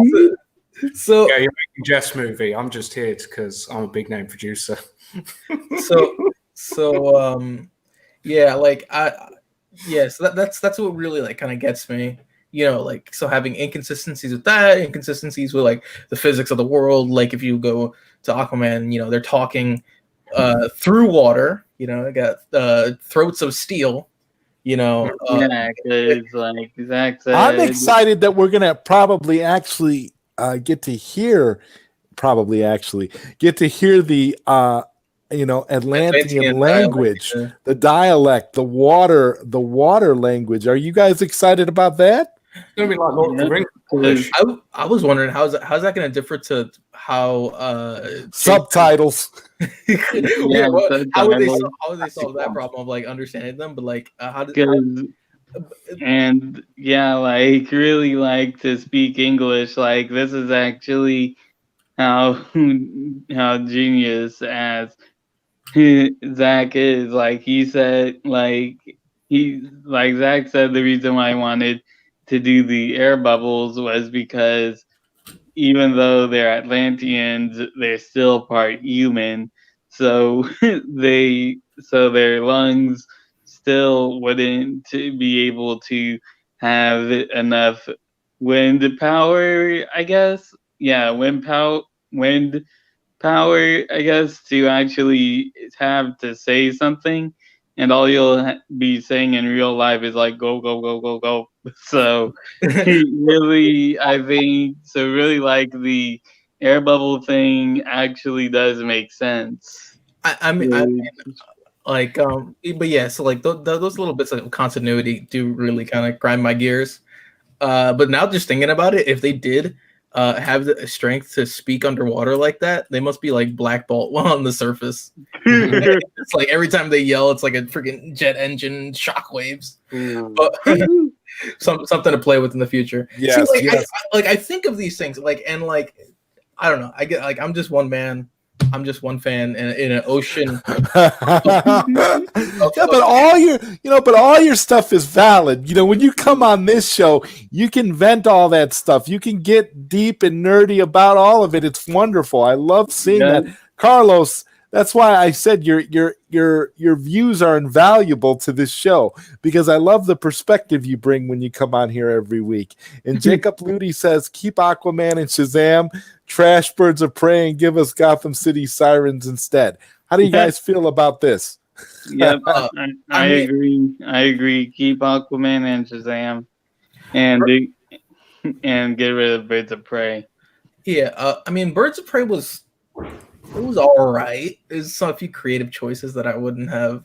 So yeah, you're making Jeff's movie. I'm just here because I'm a big name producer. That's what really like kind of gets me. So having inconsistencies with that, inconsistencies with like the physics of the world. Like if you go to Aquaman, they're talking through water. I got throats of steel. Because like Zack said, I'm excited that we're gonna probably actually get to hear the Atlantean language, the dialect, the water language. Are you guys excited about that? It's gonna be like Lord of the Rings. I was wondering how's that going to differ to how subtitles. How would they solve that problem of like understanding them? But like how did like really like to speak English. Like this is actually how genius as Zack is. Like he said, Zack said the reason why I wanted to do the air bubbles was because even though they're Atlanteans, they're still part human. So their lungs still wouldn't be able to have enough wind power, I guess. Yeah, wind power, I guess, to actually have to say something. And all you'll be saying in real life is like, go, go, go, go, go. So really, I think, really like the air bubble thing actually does make sense. But yeah, so like those little bits of continuity do really kind of grind my gears. But now just thinking about it, if they did have the strength to speak underwater like that, they must be like Black Bolt on the surface. It's like every time they yell, it's like a freaking jet engine shockwaves. But something to play with in the future. Yes, See, I think of these things I don't know. I get like I'm just one man. I'm just one fan in an ocean. Yeah, but all your stuff is valid. When you come on this show, you can vent all that stuff. You can get deep and nerdy about all of it. It's wonderful. I love seeing that. Carlos, that's why I said your views are invaluable to this show, because I love the perspective you bring when you come on here every week. And Jacob Ludi says, keep Aquaman and Shazam, trash Birds of Prey, and give us Gotham City Sirens instead. How do you guys feel about this? Yep, I agree. I agree. Keep Aquaman and Shazam, and get rid of Birds of Prey. Yeah, Birds of Prey was all right. There's a few creative choices that I wouldn't have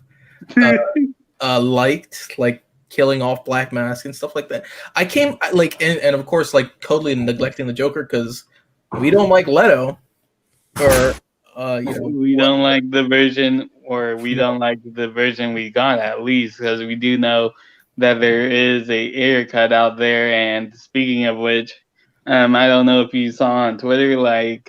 liked, like killing off Black Mask and stuff like that. And of course, like totally neglecting the Joker because we don't like Leto, or we don't like the version, or we don't like the version we got, at least, because we do know that there is a Ayer cut out there. And speaking of which, I don't know if you saw on Twitter, like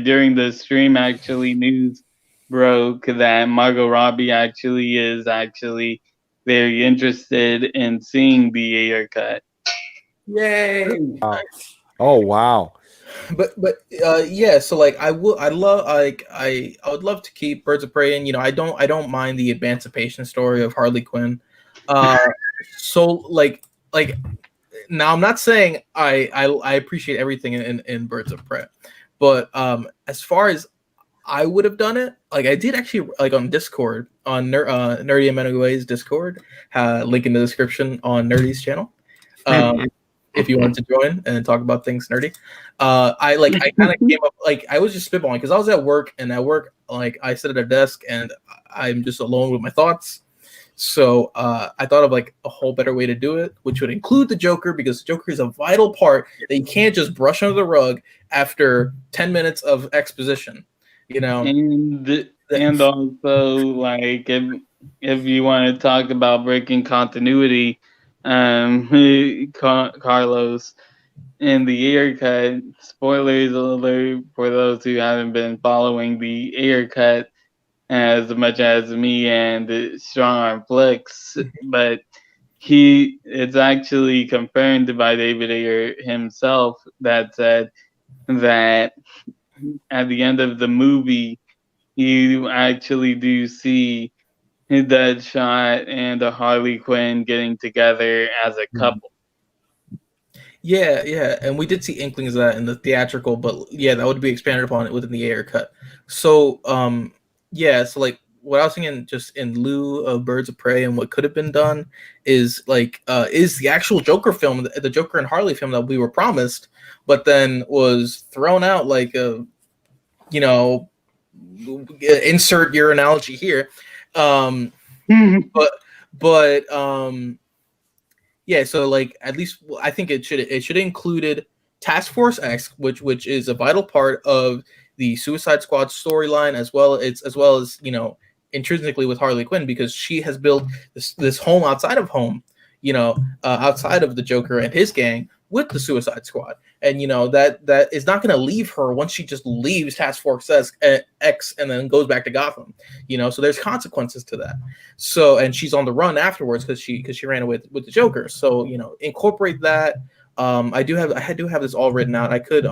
during the stream, actually news broke that Margot Robbie is very interested in seeing the Ayer cut. Yay! Oh wow! But yeah, so like I would love to keep Birds of Prey, and I don't mind the emancipation story of Harley Quinn. So like now I'm not saying I appreciate everything in Birds of Prey, but as far as I would have done it, like I did actually, like on Discord, on Nerdy and Menaway's Discord, link in the description on Nerdy's channel. If you want to join and talk about things nerdy, I kind of came up, like I was just spitballing because I was at work, and at work, like I sit at a desk and I'm just alone with my thoughts. So I thought of like a whole better way to do it, which would include the Joker, because the Joker is a vital part that you can't just brush under the rug after 10 minutes of exposition, And also, like, if you want to talk about breaking continuity, Carlos, in the Ayer cut, spoilers alert for those who haven't been following the Ayer cut as much as me and Strong Arm Flex, but it's actually confirmed by David Ayer himself that said that at the end of the movie, you actually do see Deadshot and Harley Quinn getting together as a couple. Yeah, and we did see inklings of that in the theatrical, but yeah, that would be expanded upon it within the Ayer cut. So, so like what I was thinking, just in lieu of Birds of Prey, and what could have been done is the actual Joker film, the Joker and Harley film that we were promised, but then was thrown out like insert your analogy here. Yeah, so like at least I think it should have included Task Force X, which is a vital part of the Suicide Squad storyline, as well as intrinsically with Harley Quinn, because she has built this home outside of home, outside of the Joker and his gang with the Suicide Squad, and that is not going to leave her once she just leaves Task Force X and then goes back to Gotham, so there's consequences to that. So, and she's on the run afterwards because she ran away with the Joker. So incorporate that. I do have this all written out. I could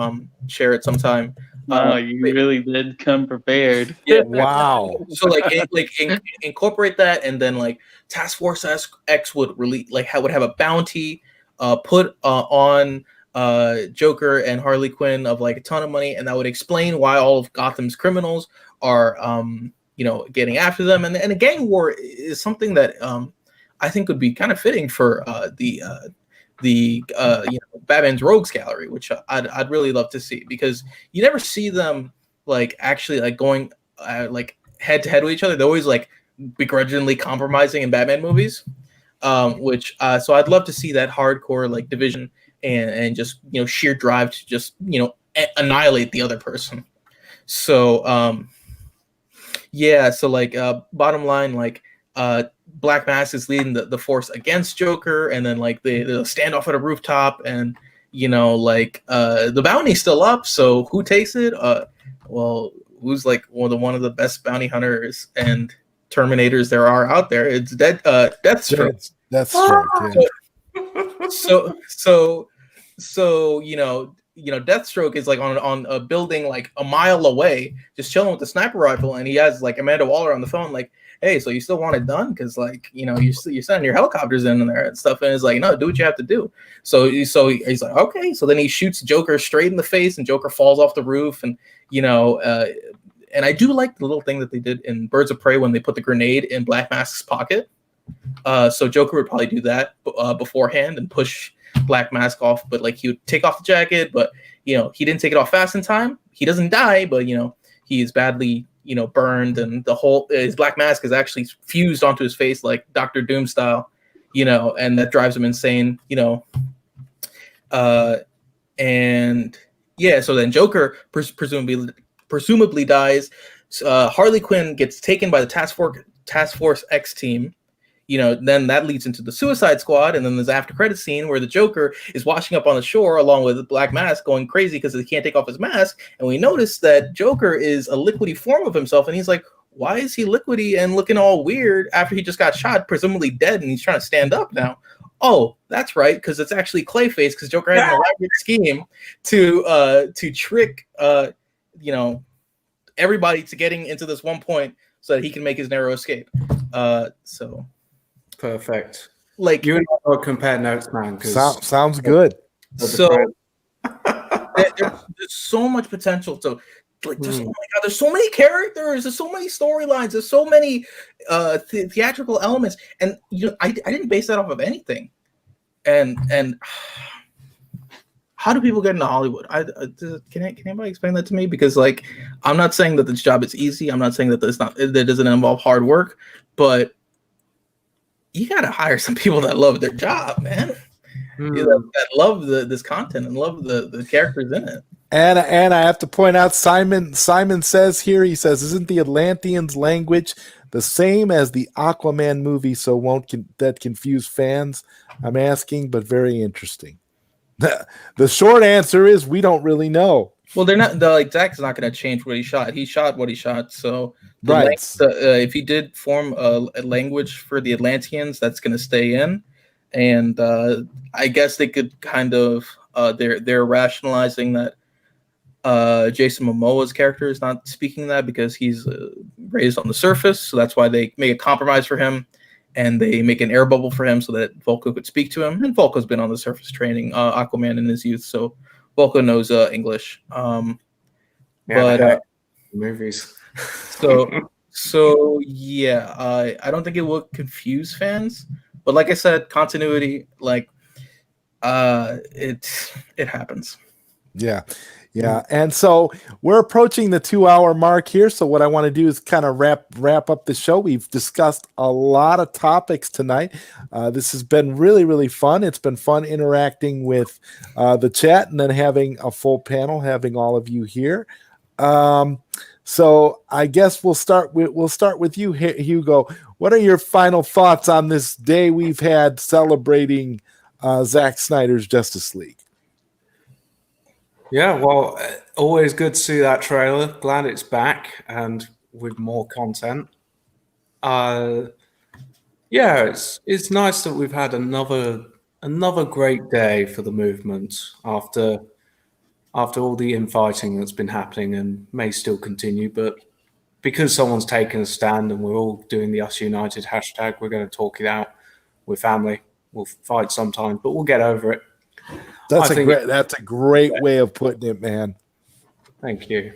share it sometime. You really did come prepared. Yeah. Wow. So incorporate that, and then like Task Force X would would have a bounty put on Joker and Harley Quinn of like a ton of money, and that would explain why all of Gotham's criminals are getting after them, and a gang war is something that I think would be kind of fitting for the Batman's Rogues Gallery, which I'd really love to see, because you never see them like actually like going like head to head with each other. They're always like begrudgingly compromising in Batman movies, which so I'd love to see that hardcore like division and just sheer drive to just annihilate the other person. So so like bottom line, like Black Mask is leading the force against Joker, and then like the standoff at a rooftop, and the bounty's still up, so who takes it? Well, who's like one of the best bounty hunters and Terminators there are out there. It's Deathstroke. Deathstroke. Yeah. So Deathstroke is like on a building like a mile away, just chilling with the sniper rifle, and he has like Amanda Waller on the phone, like, hey, so you still want it done? Because like you're sending your helicopters in there and stuff, and it's like, no, do what you have to do. So he's like, okay. So then he shoots Joker straight in the face, and Joker falls off the roof, and and I do like the little thing that they did in Birds of Prey when they put the grenade in Black Mask's pocket. So Joker would probably do that beforehand and push Black Mask off, but like he would take off the jacket, but he didn't take it off fast in time. He doesn't die, but he is badly burned, and his Black Mask is actually fused onto his face like Doctor Doom style, and that drives him insane, and yeah, so then Joker presumably dies. Harley Quinn gets taken by the Task Force X team. Then that leads into the Suicide Squad, and then there's after credit scene where the Joker is washing up on the shore along with Black Mask, going crazy because he can't take off his mask. And we notice that Joker is a liquidy form of himself, and he's like, why is he liquidy and looking all weird after he just got shot, presumably dead, and he's trying to stand up now? Oh, that's right, because it's actually Clayface, because Joker has an elaborate scheme to trick everybody to getting into this one point so that he can make his narrow escape. So perfect. Like, you and I will compare notes, man. Sounds good. So there's so much potential to like. Oh my God, there's so many characters. There's so many storylines. There's so many theatrical elements, and I didn't base that off of anything. And how do people get into Hollywood? Can anybody explain that to me? Because like, I'm not saying that this job is easy. I'm not saying that that doesn't involve hard work, but you gotta hire some people that love their job, man. That love this content and love the characters in it. And I have to point out, Simon says here, he says, isn't the Atlanteans' language the same as the Aquaman movie? So won't that confuse fans? I'm asking, but very interesting. The short answer is we don't really know. Well, they're not. Zack's not going to change what he shot. He shot what he shot. So right. If he did form a language for the Atlanteans, that's going to stay in. And I guess they could kind of they're rationalizing that Jason Momoa's character is not speaking that because he's raised on the surface. So that's why they make a compromise for him, and they make an air bubble for him so that Volko could speak to him. And Volko's been on the surface training Aquaman in his youth, so Volko knows English. Movies. So yeah, I don't think it will confuse fans, but like I said, continuity, like it happens. Yeah. And so we're approaching the 2-hour mark here. So what I want to do is kind of wrap up the show. We've discussed a lot of topics tonight. This has been really, really fun. It's been fun interacting with the chat and then having a full panel, having all of you here. So I guess we'll start with you, Hugo. What are your final thoughts on this day we've had celebrating Zack Snyder's Justice League? Yeah, well, always good to see that trailer. Glad it's back and with more content. Yeah, it's nice that we've had another great day for the movement after all the infighting that's been happening and may still continue. But because someone's taken a stand and we're all doing the Us United hashtag, we're going to talk it out. We're family. We'll fight sometimes, but we'll get over it. That's a great way of putting it, man. Thank you.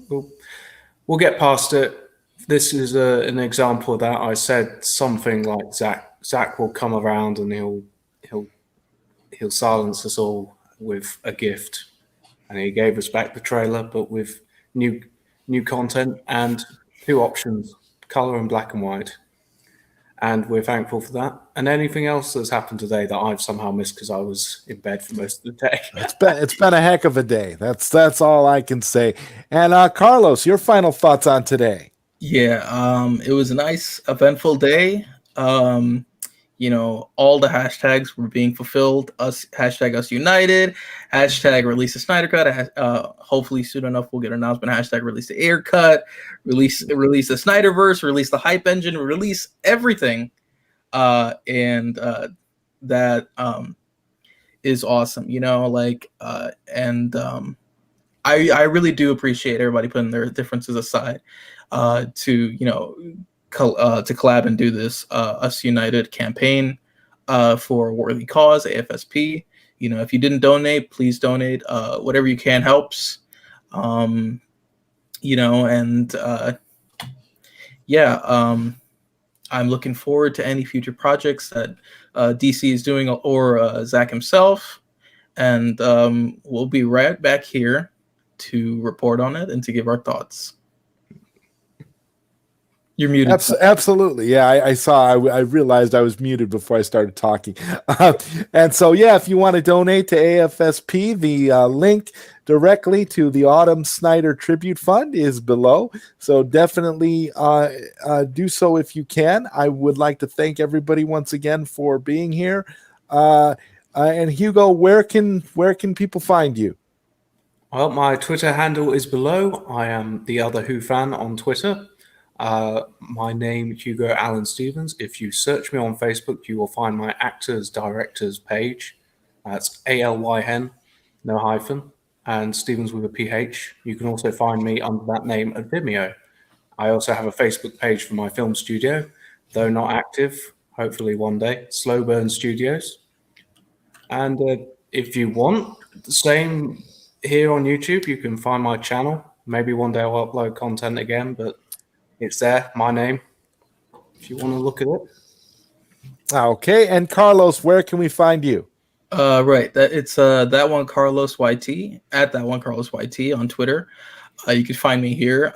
We'll get past it. This is an example of that. I said something like Zack will come around and he'll silence us all with a gift, and he gave us back the trailer, but with new content and 2 options, color and black and white. And we're thankful for that. And anything else that's happened today that I've somehow missed because I was in bed for most of the day. It's been a heck of a day. That's all I can say. And Carlos, your final thoughts on today? Yeah, it was a nice, eventful day. all the hashtags were being fulfilled. Hashtag us united, hashtag release the Snyder cut. Hopefully soon enough we'll get an announcement. Hashtag release the air cut, release the Snyderverse, release the hype engine, release everything. And that is awesome, I really do appreciate everybody putting their differences aside to collab and do this Us United campaign for a worthy cause, AFSP. If you didn't donate, please donate. Whatever you can helps. I'm looking forward to any future projects that DC is doing or Zack himself. And we'll be right back here to report on it and to give our thoughts. You're muted. Absolutely. Yeah, I saw. I realized I was muted before I started talking. And so, yeah, if you want to donate to AFSP, the link directly to the Autumn Snyder Tribute Fund is below. So definitely do so if you can. I would like to thank everybody once again for being here. And Hugo, where can people find you? Well, my Twitter handle is below. I am the other Who fan on Twitter. My name, Hugo Allen Stevens. If you search me on Facebook, you will find my actors, directors page. That's ALYN, no hyphen, and Stevens with a PH. You can also find me under that name at Vimeo. I also have a Facebook page for my film studio, though not active, hopefully one day, Slow Burn Studios. And if you want the same here on YouTube, you can find my channel. Maybe one day I'll upload content again, but it's there, my name, if you want to look at it. Okay, and Carlos, where can we find you? Right, it's that one Carlos YT at that one Carlos YT on Twitter. You can find me here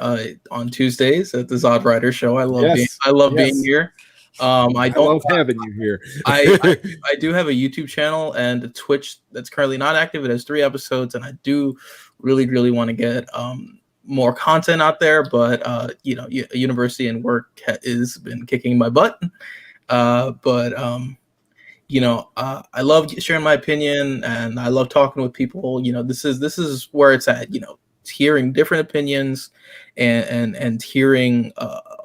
on Tuesdays at the ZodWriter show. I love being here. I love having you here. I do have a YouTube channel and a Twitch that's currently not active. It has 3 episodes, and I do really want to get more content out there, but university and work has been kicking my butt. I love sharing my opinion, and I love talking with people. This is where it's at. Hearing different opinions and hearing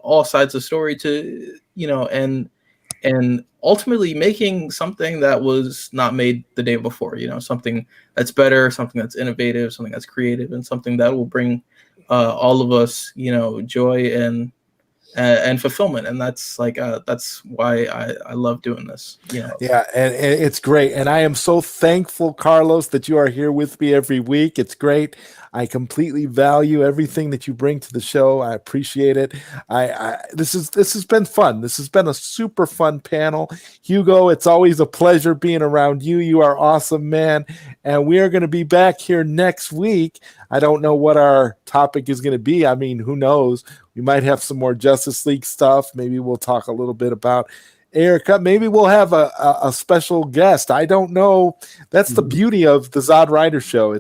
all sides of the story to and ultimately making something that was not made the day before. Something that's better, something that's innovative, something that's creative, and something that will bring all of us, joy and fulfillment. And that's why I love doing this. Yeah, and it's great. And I am so thankful, Carlos, that you are here with me every week. It's great. I completely value everything that you bring to the show. I appreciate it. This has been fun. This has been a super fun panel. Hugo, it's always a pleasure being around you. You are awesome, man. And we are going to be back here next week. I don't know what our topic is going to be. I mean, who knows? We might have some more Justice League stuff. Maybe we'll talk a little bit about Erica. Maybe we'll have a special guest. I don't know. That's the beauty of the ZodWriter show.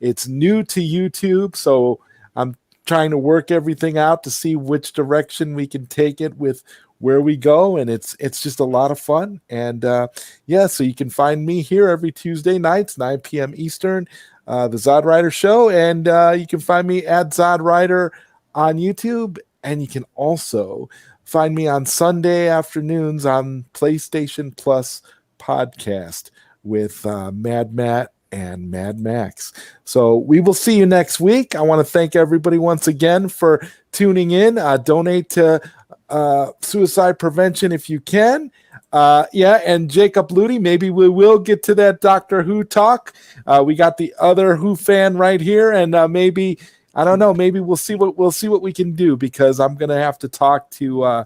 It's new to YouTube, so I'm trying to work everything out to see which direction we can take it with where we go, and it's just a lot of fun. And so you can find me here every Tuesday nights, 9 p.m. Eastern, the ZodWriter show, and you can find me at ZodWriter on YouTube, and you can also find me on Sunday afternoons on PlayStation Plus podcast with Mad Matt and Mad Max. So we will see you next week. I want to thank everybody once again for tuning in. Donate to suicide prevention if you can. And Jacob Ludi, maybe we will get to that Doctor Who talk. We got the other Who fan right here, and maybe I don't know. Maybe we'll see what we can do, because I'm gonna have to talk to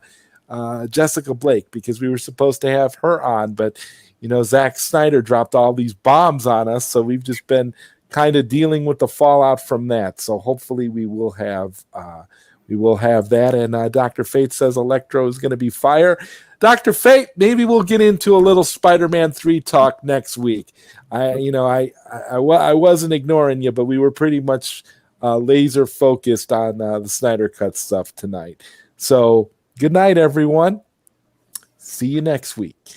Jessica Blake, because we were supposed to have her on, but Zack Snyder dropped all these bombs on us, so we've just been kind of dealing with the fallout from that. So hopefully we will have that. And Dr. Fate says Electro is going to be fire. Dr. Fate, maybe we'll get into a little Spider-Man 3 talk next week. I wasn't ignoring you, but we were pretty much laser focused on the Snyder Cut stuff tonight. So good night, everyone. See you next week.